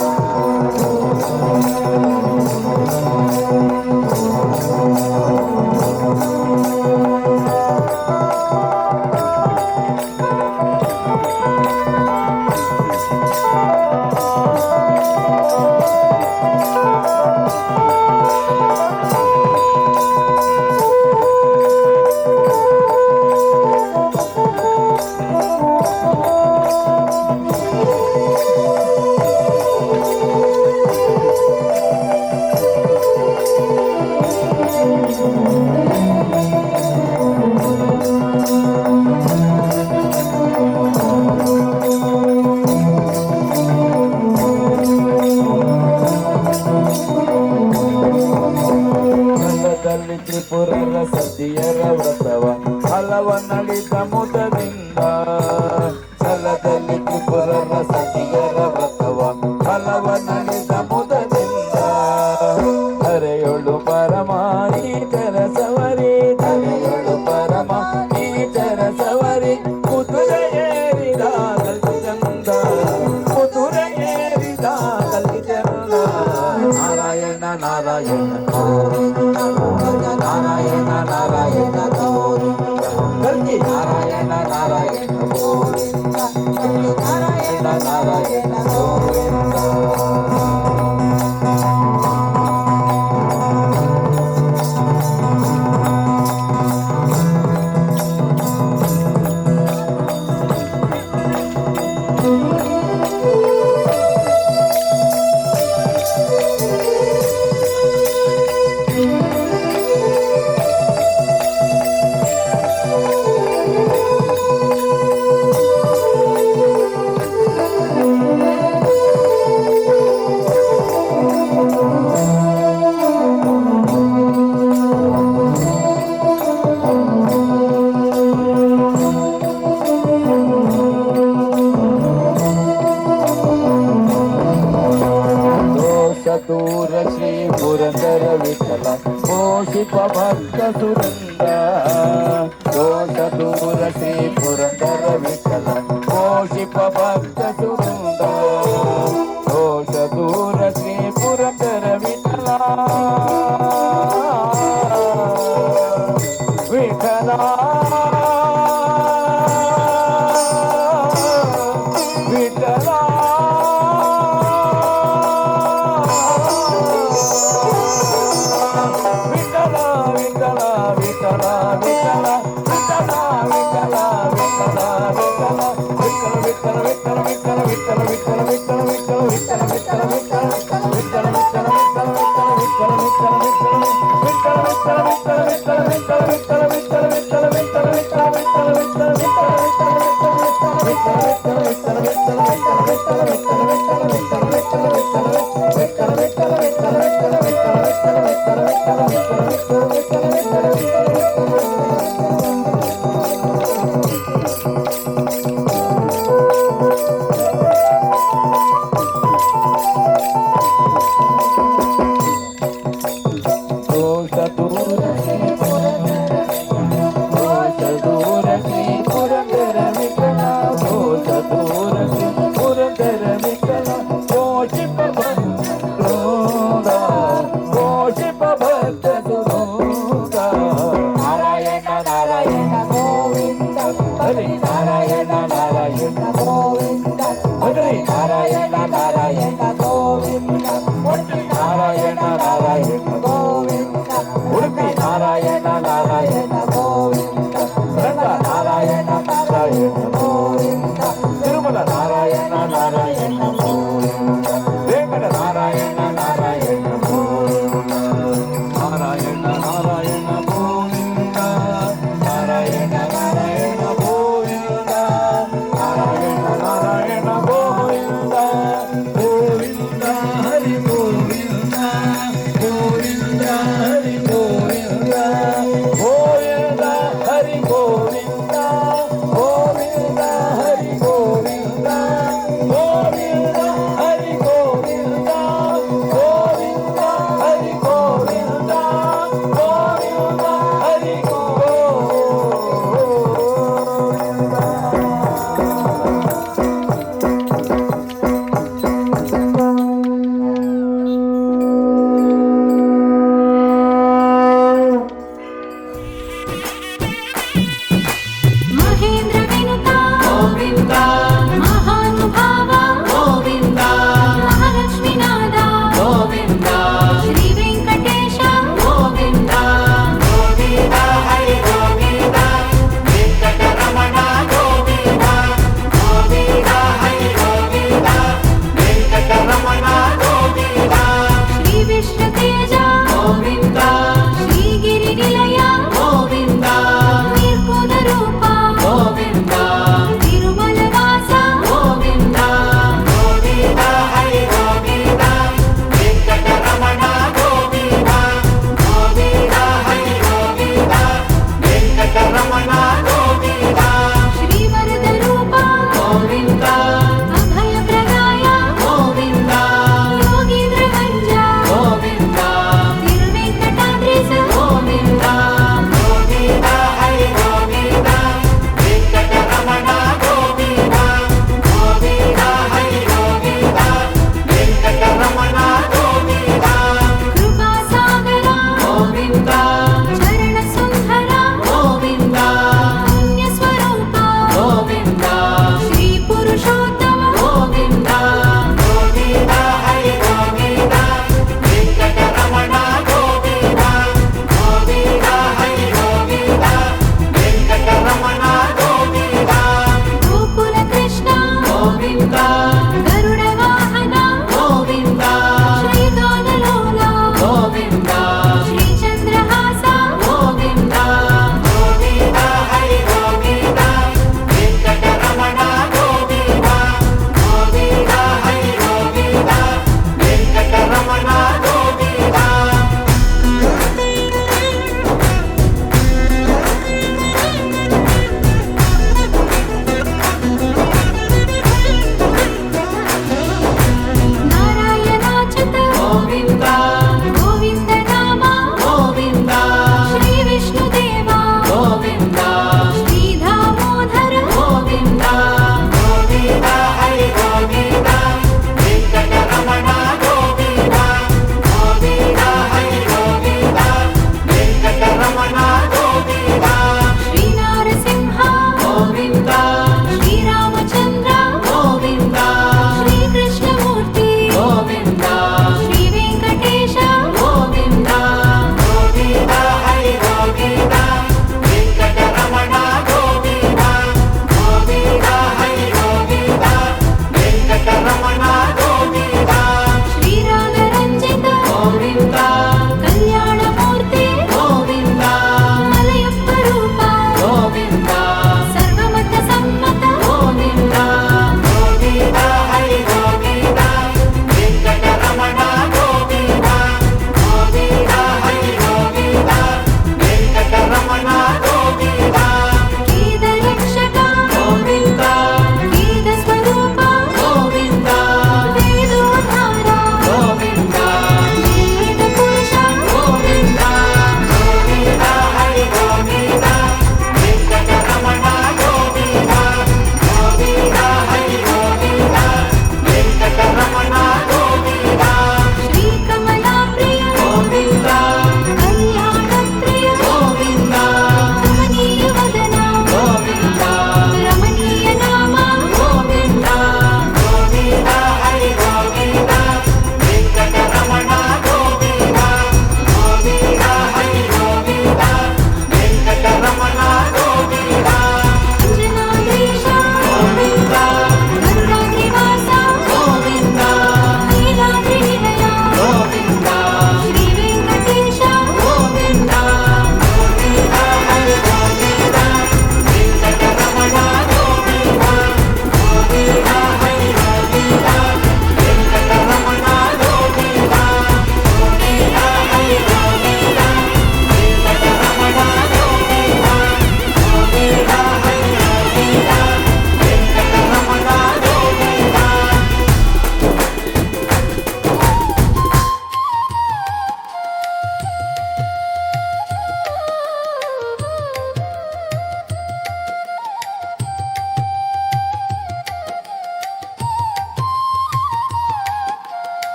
ಛಲದಲ್ಲಿ ತ್ರಿಪುರರ ಸತಿಯರ ವ್ರತವ ಹಲವ ನಳಿತ ಮುದದಿಂದ ಛಲದಲ್ಲಿ ತ್ರಿಪುರರ ಸತಿಯರ ವ್ರತವ ಹಲವ ನಳಿತ ಮುದದಿಂದ ಧರೆಯೊಳು ಪರಮಾಯಿ ಚರಸವರಿ ಧರೆಯೊಳು ಪರಮಾಯಿ ಚರಸವರಿ ಕುದುರೆ ಏರಿದ ಚಂದ ಕುದುರೆ ಏರಿದ ಚಂದ ನಾರಾಯಣ ನಾರಾಯಣ ನಾರಾಯಣ ನಾರಾಯಣ ಗೋವಿಂದ ಕಲ್ಕಿ ನಾರಾಯಣ ನಾರಾಯಣ ಗೋವಿಂದ ನಾರಾಯಣ ನಾರಾಯಣ ಗೋವಿಂದ. ಶಿವ ಭಕ್ತ ಸುರಂದ ದೋಷ ದೂರ ಶ್ರೀ ಪುರಂದರ ವಿಠಲ ಓ ಶಿವ ಭಕ್ತ ಸುರಂದ ದೋಷ ದೂರ ಶ್ರೀ ಪುರಂದರ ವಿಠಲ ವಿಠಲ ವಿಠಲ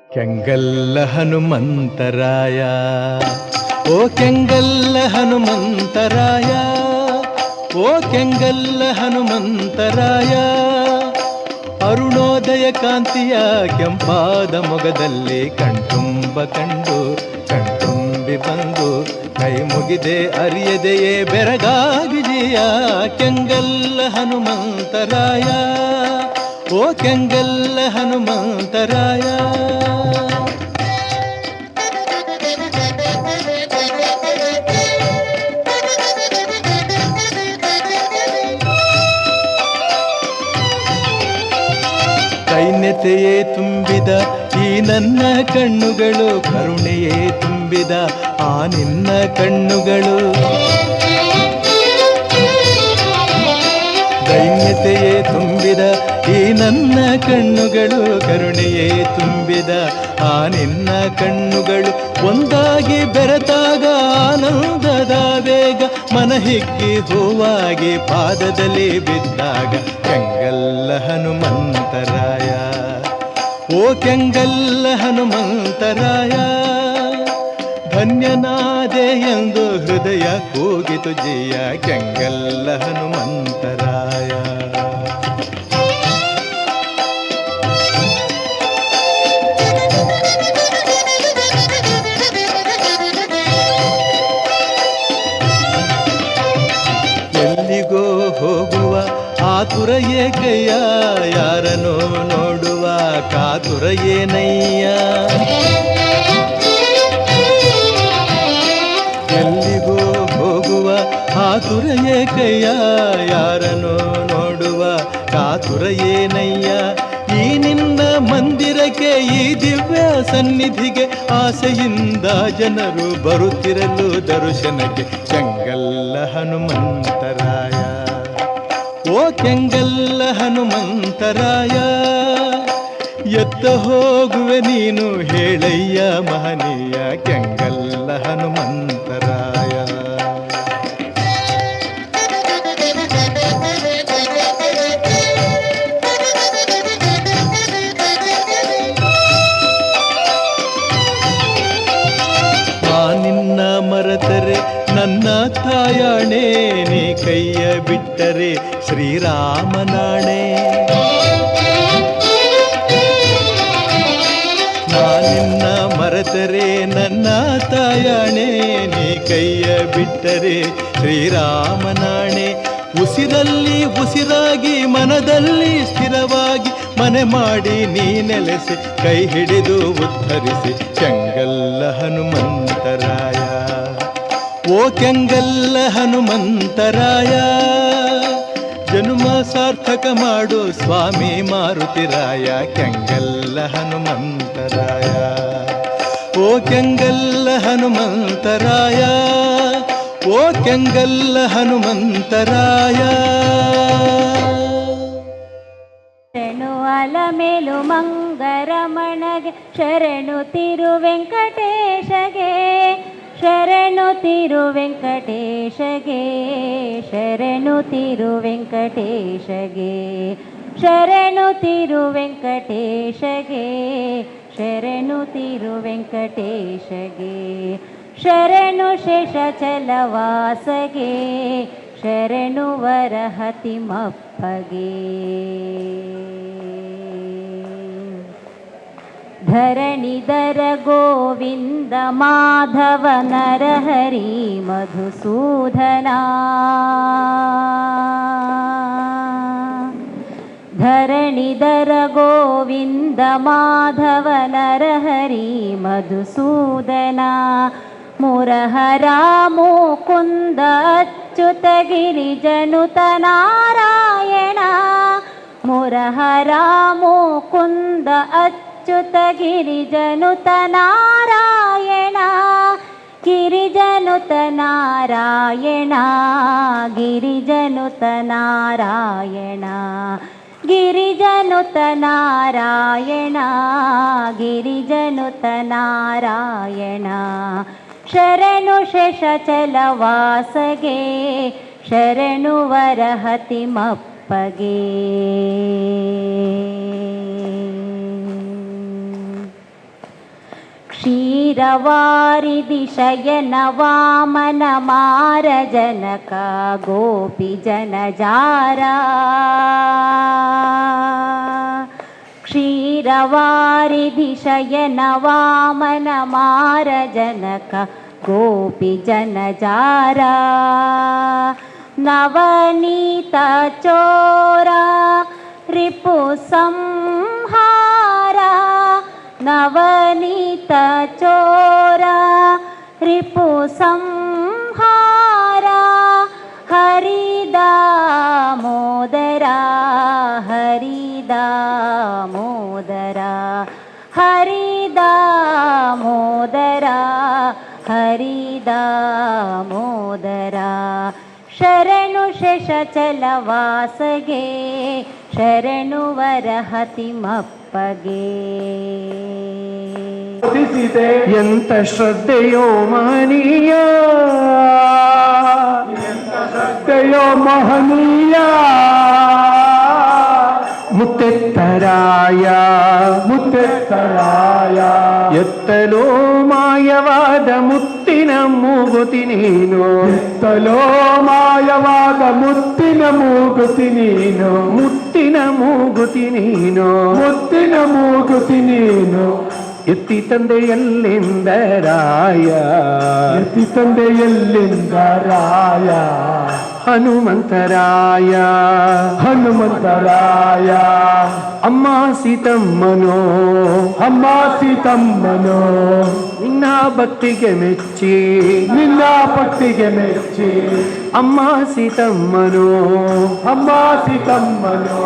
ಕೆಂಗಲ್ಲ ಹನುಮಂತರಾಯ ಓ ಕೆಂಗಲ್ಲ ಹನುಮಂತರಾಯ ಓ ಕೆಂಗಲ್ಲ ಹನುಮಂತರಾಯ ಅರುಣೋದಯ ಕಾಂತಿಯ ಕೆಂಪಾದ ಮೊಗದಲ್ಲಿ ಕಣ್ತುಂಬ ಕಂಡು ಕಣ್ತುಂಬಿ ಬಂದು ಕೈ ಮುಗಿದೆ ಅರಿಯದೆಯೇ ಬೆರಗಾಗಿದೆಯ ಕೆಂಗಲ್ಲ ಹನುಮಂತರಾಯ ಓ ಕೆಂಗಲ್ಲ ಹನುಮಂತರಾಯ ಕೈ ದೈನ್ಯತೆಯೇ ತುಂಬಿದ ಈ ನನ್ನ ಕಣ್ಣುಗಳು, ಕರುಣೆಯೇ ತುಂಬಿದ ಆ ನಿನ್ನ ಕಣ್ಣುಗಳು. ದೈನ್ಯತೆಯೇ ತುಂಬಿದ ಈ ನನ್ನ ಕಣ್ಣುಗಳು, ಕರುಣೆಯೇ ತುಂಬಿದ ಆ ನಿನ್ನ ಕಣ್ಣುಗಳು. ಒಂದಾಗಿ ಬೆರೆತಾಗ ಆನಂದದ ವೇಗ, ಮನ ಹಿಗ್ಗಿ ಹೂವಾಗಿ ಪಾದದಲ್ಲಿ ಬಿದ್ದಾಗ. ಕೆಂಗಲ್ಲ ಹನುಮಂತರಾಯ, ಓ ಕೆಂಗಲ್ಲ ಹನುಮಂತರಾಯ, ಧನ್ಯನಾದೆ ಎಂದು ಹೃದಯ ಕೂಗಿತು ಜಯ. ಕೆಂಗಲ್ಲ ಹನುಮಂತರಾಯ. ಎಲ್ಲಿಗೋ ಹೋಗುವ ಆತುರ ಏಕಯ್ಯ, ಯಾರನೋ ನೋಡುವ ಕಾತುರ ಏನಯ್ಯ. ಎಲ್ಲಿಗೋ ಹೋಗುವ ಆತುರ ಏಕಯ್ಯ, ಯಾರನೋ ನೋಡುವ ಕಾತುರ ಏನಯ್ಯ. ಈ ನಿನ್ನ ಮಂದಿರಕ್ಕೆ, ಈ ದಿವ್ಯ ಸನ್ನಿಧಿಗೆ ಆಸೆಯಿಂದ ಜನರು ಬರುತ್ತಿರಲು ದರ್ಶನಕ್ಕೆ. ಕೆಂಗಲ್ಲ ಹನುಮಂತರಾಯ, ಓ ಕೆಂಗಲ್ಲ ಹನುಮಂತರಾಯ, ಎತ್ತ ಹೋಗುವೆ ನೀನು ಹೇಳಯ್ಯ ಮಹನೀಯ. ಕೆಂಗಲ್ಲ ಹನುಮಂತರಾಯ. ನಿನ್ನ ಮರೆತರೆ ನನ್ನ ತಾಯಾಣೆ, ನೀ ಕೈಯ ಬಿಟ್ಟರೆ ಶ್ರೀರಾಮನಾಣೆ. ನಾನಿನ್ನ ಮರೆತರೆ ನನ್ನ ತಾಯಾಣೆ, ನೀ ಕೈಯ ಬಿಟ್ಟರೆ ಶ್ರೀರಾಮನಾಣೆ. ಉಸಿರಲ್ಲಿ ಉಸಿರಾಗಿ ಮನದಲ್ಲಿ ಸ್ಥಿರವಾಗಿ ಮನೆ ಮಾಡಿ ನೀ ನೆಲೆಸಿ ಕೈ ಹಿಡಿದು ಉದ್ಧರಿಸಿ. ಕೆಂಗಲ್ಲ ಹನುಮಂತರಾಯ, ಓ ಕೆಂಗಲ್ಲ ಹನುಮಂತರಾಯ, ಜನ್ಮ ಸಾರ್ಥಕ ಮಾಡು ಸ್ವಾಮಿ ಮಾರುತಿರಾಯ. ಕೆಂಗಲ್ಲ ಹನುಮಂತರಾಯ, ಓ ಕೆಂಗಲ್ಲ ಹನುಮಂತರಾಯ, ಓ ಕೆಂಗಲ್ಲ ಹನುಮಂತರಾಯ. ಶರಣು ಅಲಮೇಲು ಮಂಗರಮಣಗೆ, ಶರಣು ತಿರುವೆಂಕಟೇಶಗೆ, ಶರಣು ತಿರುವೆಂಕಟೇಶಗೆ, ಶರಣು ತಿರುವೆಂಕಟೇಶಗೆ, ಶರಣು ತಿರುವೆಂಕಟೇಶಗೆ, ಶರಣು ತಿರುವೆಂಕಟೇಶಗೆ, ಶರಣು ಶೇಷಚಲವಾಸಗೆ, ಶರಣು ವರಹತಿಮಪ್ಪಗೆ. ಧರಣಿಧರ ಗೋವಿಂದ ಮಾಧವ ನರಹರಿ ಮಧುಸೂದನ, ಧರಣಿಧರ ಗೋವಿಂದ ಮಾಧವ ನರಹರಿ ಮಧುಸೂದನ. ಮುರಹರ ಮುಕುಂದ ಅಚ್ಯುತ ಗಿರಿಜನುತ ನಾರಾಯಣ, ಮುರಹರ ಮುಕುಂದ ಅಚ್ಯುತ ಗಿರಿಜನುತ ನಾರಾಯಣ, ಗಿರಿಜನುತ ನಾರಾಯಣ, ಗಿರಿಜನುತ ನಾರಾಯಣ, ಗಿರಿಜನುತ ನಾರಾಯಣ, ಗಿರಿಜನುತ ನಾರಾಯಣ. ಶರಣು ಶೇಷಚಲವಾಸಗೆ, ಶರಣು ವರಹತಿಮಪ್ಪಗೆ. ಕ್ಷೀರವಾರಿಧಿ ಶಯನ ವಾಮನ ಮಾರ ಜನಕ ಗೋಪಿ ಜನಜಾರ, ಕ್ಷೀರವಾರಿಧಿ ಶಯನ ವಾಮನ ಮಾರ ಜನಕ ಗೋಪಿ ಜನಜಾರ. ನವನೀತ ಚೋರ ರಿಪು ಸಂಹಾರ, ನವನೀತ ಚೋರ ರಿಪು ಸಂಹಾರ. ಹರಿದಾಮೋದರ ಹರಿದಾಮೋದರ, ಶರಣು ಶೇಷಚಲವಾಸಗೆ ಶರಣು ವರಹತಿಮಪ್ಪಗೆ. ಎಂತ ಶ್ರದ್ಧೆಯೋ ಮಹನೀಯ, ಎಂತ ಶ್ರದ್ಧೆಯೋ ಮಹನೀಯ. ಮುತ್ತೆತ್ತರಾಯ ಮುತ್ತೆತ್ತರಾಯ ಎತ್ತಲೋ ಮಾಯವಾದ ಮುತ್ತಿನ ಮೂಗುತಿ ನೀನು, ಎತ್ತಲೋ ಮಾಯವಾದ ಮುತ್ತಿನ ಮೂಗುತಿ ನೀನು, ಮುತ್ತಿನ ಮೂಗುತಿ ನೀನು, ಮುತ್ತಿನ ಮೂಗುತಿ ನೀನು. ಎತ್ತಿ ತಂದೆ ಎಲ್ಲಿಂದ ರಾಯ, ಎತ್ತಿ ತಂದೆ ಎಲ್ಲಿಂದ ರಾಯ. ಹನುಮಂತರಾಯ ಹನುಮಂತರಾಯ. ಅಮ್ಮ ಸೀತಮ್ಮನೋ ಅಮ್ಮ ಸೀತಮ್ಮನೋ ನಿನ್ನ ಭಕ್ತಿಗೆ ಮೆಚ್ಚಿ, ನಿನ್ನ ಭಕ್ತಿಗೆ ಮೆಚ್ಚಿ. ಅಮ್ಮ ಸೀತಮ್ಮನೋ ಅಮ್ಮ ಸೀತಮ್ಮನೋ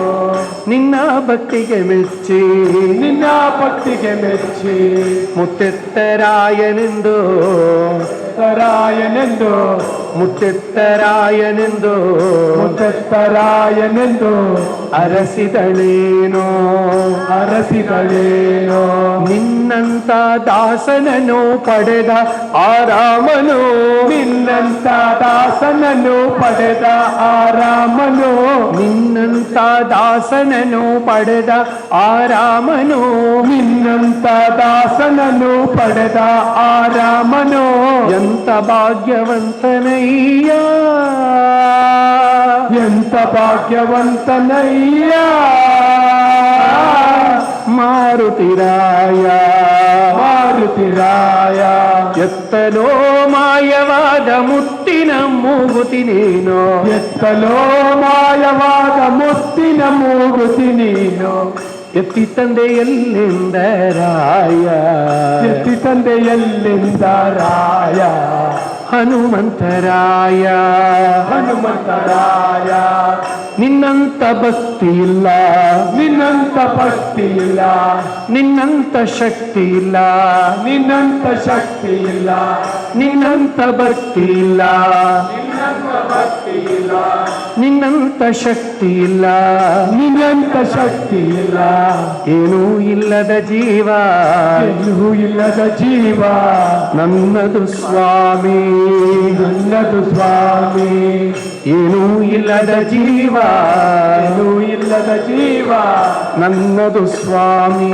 ನಿನ್ನ ಭಕ್ತಿಗೆ ಮೆಚ್ಚಿ, ನಿನ್ನ ಭಕ್ತಿಗೆ ಮೆಚ್ಚಿ. ಮುತ್ತೆತ್ತರಾಯನೆಂದು ತರಾಯನೆಂದು ಮುತ್ತೆತ್ತರಾಯನೆಂದು ಮುತ್ತೆತ್ತರಾಯನೆಂದು ಅರಸಿದಳೇನೋ ಅರಸಿದಳೇನೋ. ನಿನ್ನಂತ ದಾಸನನ್ನು ಪಡೆದ ಆರಾಮನು, ನಿನ್ನಂತ ದಾಸನನ್ನು ಪಡೆದ ಆರಾಮನು, ನಿನ್ನಂತ ದಾಸನನ್ನು ಪಡೆದ ಆರಾಮನು, ನಿನ್ನಂತ ದಾಸನನ್ನು ಪಡೆದ ಆರಾಮನು. ಎಂತ ಭಾಗ್ಯವಂತನಯ್ಯ, ಎಂತ ಭಾಗ್ಯವಂತನಯ್ಯ. ಮಾರುತಿರಾಯ ಮಾರುತಿರಾಯ ಎತ್ತಲೋ ಮಾಯವಾದ ಮುತ್ತಿನ ಮೂಗುತಿ ನೀನು, ಎತ್ತಲೋ ಮಾಯವಾದ ಮುತ್ತಿನ ಮೂಗುತಿ ನೀನು. ಎತ್ತಿ ತಂದೆ ಎಲ್ಲಿಂದ ರಾಯ, ಎತ್ತಿ ತಂದೆ ಎಲ್ಲಿಂದ ರಾಯ. ಹನುಮಂತರಾಯ ಹನುಮಂತರಾಯ. ನಿನ್ನಂತ ಭಕ್ತಿ ಇಲ್ಲ, ನಿನ್ನಂತ ಭಕ್ತಿ ಇಲ್ಲ, ನಿನ್ನಂತ ಶಕ್ತಿ ಇಲ್ಲ, ನಿನ್ನಂತ ಶಕ್ತಿ ಇಲ್ಲ, ನಿನ್ನಂತ ಭಕ್ತಿ ಇಲ್ಲ, ನಿನ್ನಂತ ಭಕ್ತಿ ಇಲ್ಲ, ನಿನ್ನಂತ ಶಕ್ತಿ ಇಲ್ಲ, ನಿನ್ನಂತ ಶಕ್ತಿ ಇಲ್ಲ. ಏನೂ ಇಲ್ಲದ ಜೀವ, ಏನೂ ಇಲ್ಲದ ಜೀವ ನನ್ನದು ಸ್ವಾಮಿ, ನನ್ನದು ಸ್ವಾಮಿ. ಏನೂ ಇಲ್ಲದ ಜೀವ, ಏನೂ ಇಲ್ಲದ ಜೀವ ನನ್ನದು ಸ್ವಾಮಿ,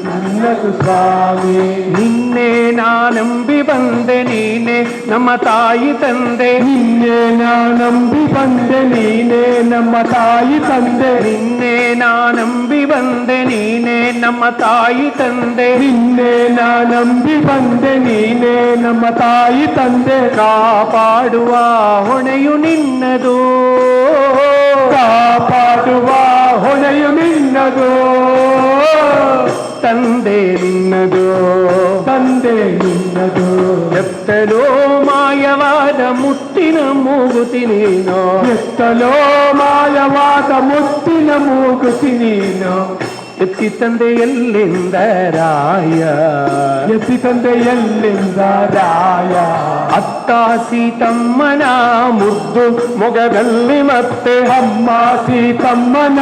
ನನ್ನದು ಸ್ವಾಮಿ. ನಿನ್ನೆ ನಾನಂಬಿ ಬಂದೆ, ನೀನೆ ನಮ್ಮ ತಾಯಿ ತಂದೆ. ನಿನ್ನೆ ನಾನಂಬಿ ಬಂದೆ, ನೀನೆ ನಮ್ಮ ತಾಯಿ ತಂದೆ. ನಿನ್ನೆ ನಾನಂಬಿ ಬಂದೆ, ನೀನೆ ನಮ್ಮ ತಾಯಿ ತಂದೆ. ನಿನ್ನೆ ನಾನಂಬಿ ಬಂದೆ, ನೀನೆ ನಮ್ಮ ತಾಯಿ ತಂದೆ. ಕಾಪಾಡುವ ಹೊಣೆಯು ನಿನ್ನದು, ಕಾಪಾಡುವ ಹೊಣೆಯು ನಿನ್ನದು. ತಂದೆ ನಿನ್ನದು, ತಂದೆ ನಿನ್ನದು. ಎತ್ತಲೋ ಮಾಯವಾದ ಮುತ್ತಿನ ಮೂಗುತಿ ನೀನು, ಎತ್ತಲೋ ಮಾಯವಾದ ಮುತ್ತಿನ ಮೂಗುತಿ ನೀನು. ಎತ್ತಿ ತಂದೆ ಎಲ್ಲಿಂದ ರಾಯ, ಎತ್ತಿ ತಂದೆ ಎಲ್ಲಿಂದ ರಾಯ. ಅತ್ತ ಸೀತಮ್ಮನ ಮುದ್ದು ಮೊಗದಲ್ಲಿ ಮತ್ತೆ, ಅಮ್ಮ ಸೀತಮ್ಮನ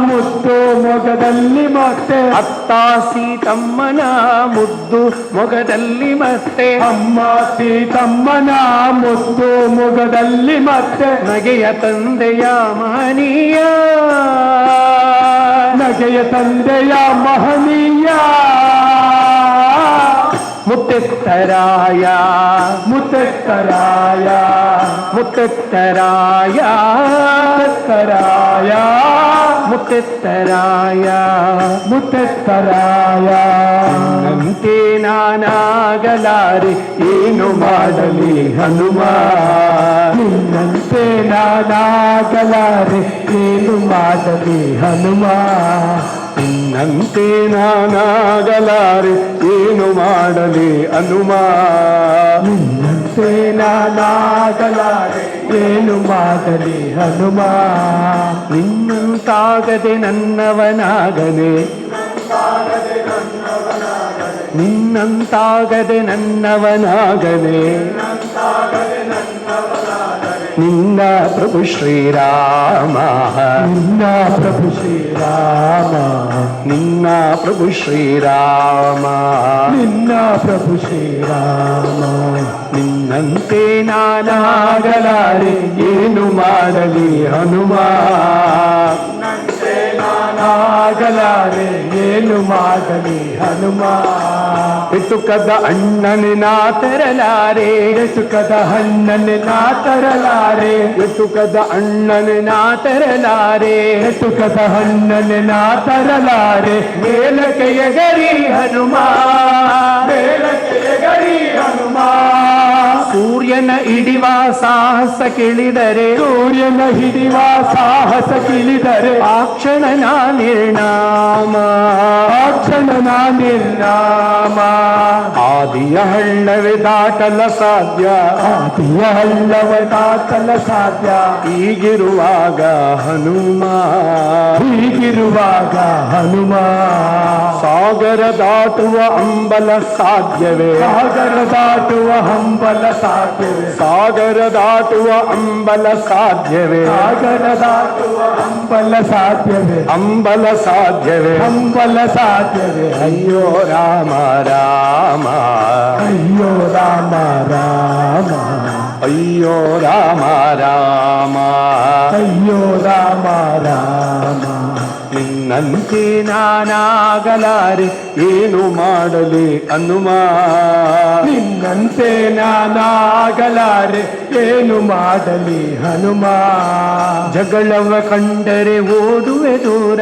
ಮುದ್ದು ಮೊಗದಲ್ಲಿ ಮತ್ತೆ. ಅತ್ತ ಸೀತಮ್ಮನ ಮುದ್ದು ಮೊಗದಲ್ಲಿ ಮತ್ತೆ, ಅಮ್ಮ ಸೀತಮ್ಮನ ಮುದ್ದು ಮೊಗದಲ್ಲಿ ಮತ್ತೆ. ನಗೆಯ ತಂದೆಯ ಮಹನೀಯ, ನಗೆಯ ತಂದೆಯ ಮಹನೀಯ. ಮುತ್ತೆತ್ತರಾಯ ಮುತ್ತೆತ್ತರಾಯ ಮುತ್ತೆತ್ತರಾಯ ಮುತ್ತೆತ್ತರಾಯ ಮುತ್ತೆತ್ತರಾಯ ಮುತ್ತೆತ್ತರಾಯ. ನಂತೆ ನಾನಾಗಲಾರೆ ಏನು ಮಾಡಲಿ ಹನುಮ, ನಿನ್ನಂತೆ ನಾನಾಗಲಾರೆ ಏನು ಮಾಡಲಿ ಹನುಮ. ನಿನ್ನಂತೆ ನಾನಾಗಲಾರೆ ಏನು ಮಾಡಲಿ ಹನುಮ, ನಿನ್ನಂತೆ ನಾನಾಗಲಾರೆ ಏನು ಮಾಡಲಿ ಹನುಮ. ನಿನ್ನಂತಾಗದೆ ನನ್ನವನಾಗನೆ, ನಿನ್ನಂತಾಗದೆ ನನ್ನವನಾಗನೆ. ನಿನ್ನ ಪ್ರಭು ಶ್ರೀರಾಮ, ನಿನ್ನ ಪ್ರಭು ಶ್ರೀರಾಮ, ನಿನ್ನ ಪ್ರಭು ಶ್ರೀರಾಮ, ನಿನ್ನ ಪ್ರಭು ಶ್ರೀರಾಮ. ನಿನ್ನಂತೆ ನಾನಾಗಲಾರೆ ಏನು ಮಾಡಲಿ ಹನುಮ, ನಿನ್ನಂತೆ ನಾನಾಗಲಾರೆ ಏನು ಮಾಡಲಿ ಹನುಮ. ಎಟುಕದ ಅಣ್ಣನೆ ನಾ ತರಲಾರೆ, ಎಟುಕದ ಹಣ್ಣನೆ ನಾ ತರಲಾರೆ, ಎಟುಕದ ಅಣ್ಣನೆ ನಾ ತರಲಾರೆ, ಎಟುಕದ ಹಣ್ಣನೆ ನಾ ತರಲಾರೆ. ಮೇಲಕ್ಕೆ ಎಗರಿ ಹನುಮ, ಮೇಲಕ್ಕೆ ಎಗರಿ ಹನುಮ. ಸೂರ್ಯನ ಹಿಡಿವ ಸಾಹಸ ಕೇಳಿದರೆ, ಸೂರ್ಯನ ಹಿಡಿವ ಸಾಹಸ ಕೇಳಿದರೆ ಆ ಕ್ಷಣ ನಾ ನಿರ್ಣಾಮ, ಆ ಕ್ಷಣ ನಾ ನಿರ್ಣಾಮ. ಆದಿಯ ಹಳ್ಳವೇ ದಾಟಲ ಸಾಧ್ಯ, ಆದಿಯ ಹಳ್ಳವೇ ದಾಟಲ ಸಾಧ್ಯ. ಹೀಗಿರುವಾಗ ಹನುಮ, ಹೀಗಿರುವಾಗ ಹನುಮ. ಸಾಗರ ದಾಟುವ ಹಂಬಲ ಸಾಧ್ಯವೇ, ಸಾಗರ ದಾಟುವ ಹಂಬಲ ಸಾಧ್ಯವೇ, ಸಾಗರ ದಾಟುವ ಹಂಬಲ ಸಾಧ್ಯವೇ, ಸಾಗರ ದಾಟುವ ಹಂಬಲ ಸಾಧ್ಯವೇ, ಹಂಬಲ ಸಾಧ್ಯವೇ, ಹಂಬಲ ಸಾಧ್ಯವೇ. ಅಯ್ಯೋ ರಾಮ ರಾಮ, ಅಯ್ಯೋ ರಾಮ ರಾಮ, ಅಯ್ಯೋ ರಾಮ ರಾಮ, ಅಯ್ಯೋ ರಾಮ ರಾಮ. ನಿನ್ನಂತೆ ನಾನಾಗಲಾರೆ ಏನು ಮಾಡಲಿ ಹನುಮ, ನಿನ್ನಂತೆ ನಾನಾಗಲಾರೆ ಏನು ಮಾಡಲಿ ಹನುಮ. ಜಗಳವ ಕಂಡರೆ ಓಡುವೆ ದೂರ,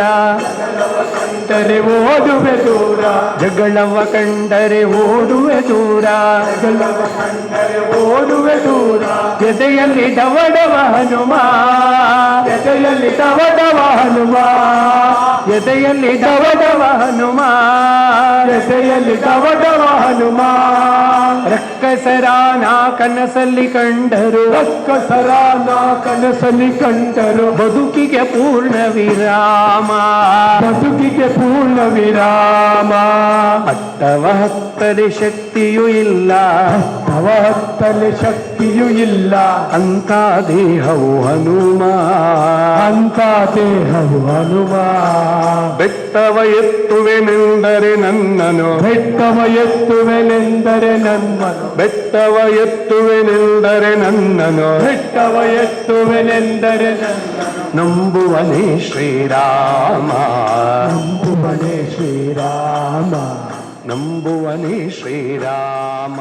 ಕಂಡರೆ ಓಡುವೆ ದೂರ, ಜಗಳವ ಕಂಡರೆ ಓಡುವೆ ದೂರ, ಜಗಳವ ಕಂಡರೆ ಓಡುವೆ ದೂರ. ಎದೆಯಲ್ಲಿ ಡವಡವ ಹನುಮ, ಎದೆಯಲ್ಲಿ ಡವಡವ ಹನುಮ, ಎದೆಯಲ್ಲಿ ಡವಡವ ಹನುಮ, ಎದೆಯಲ್ಲಿ ಡವಡವ ಹನುಮ. ರಕ್ಕಸರಾನ ಕನಸಲ್ಲಿ ಕಂಡರು, ರಕ್ಕಸರಾನ ಕನಸಲ್ಲಿ ಕಂಡರು. ಬದುಕಿಗೆ ಪೂರ್ಣ ವಿರಾಮ, ಬದುಕಿಗೆ ಪೂರ್ಣ ವಿರಾಮ. ಹತ್ತವ ಹತ್ತಲೆ ಶಕ್ತಿಯೂ ಇಲ್ಲ, ಹತ್ತವ ಹತ್ತಲೆ ಶಕ್ತಿಯೂ ಇಲ್ಲ. ಅಂತ ದೇಹವು ಹನುಮ, ಅಂತ ದೇಹವು ಹನುಮ. ಬೆಟ್ಟವ ಎತ್ತುವೆನೆಂದರೆ ನನ್ನನು, ಬೆಟ್ಟವ ಎತ್ತುವೆನೆಂದರೆ ನನ್ನನು, ಬೆಟ್ಟವ ಎತ್ತುವೆನೆಂದರೆ ನನ್ನನು, ಬೆಟ್ಟವ ಎತ್ತುವೆನೆಂದರೆ ನನ್ನನು. ನಂಬುವನೇ ಶ್ರೀರಾಮ, ನಂಬುವನೇ ಶ್ರೀರಾಮ, ನಂಬುವನೇ ಶ್ರೀರಾಮ.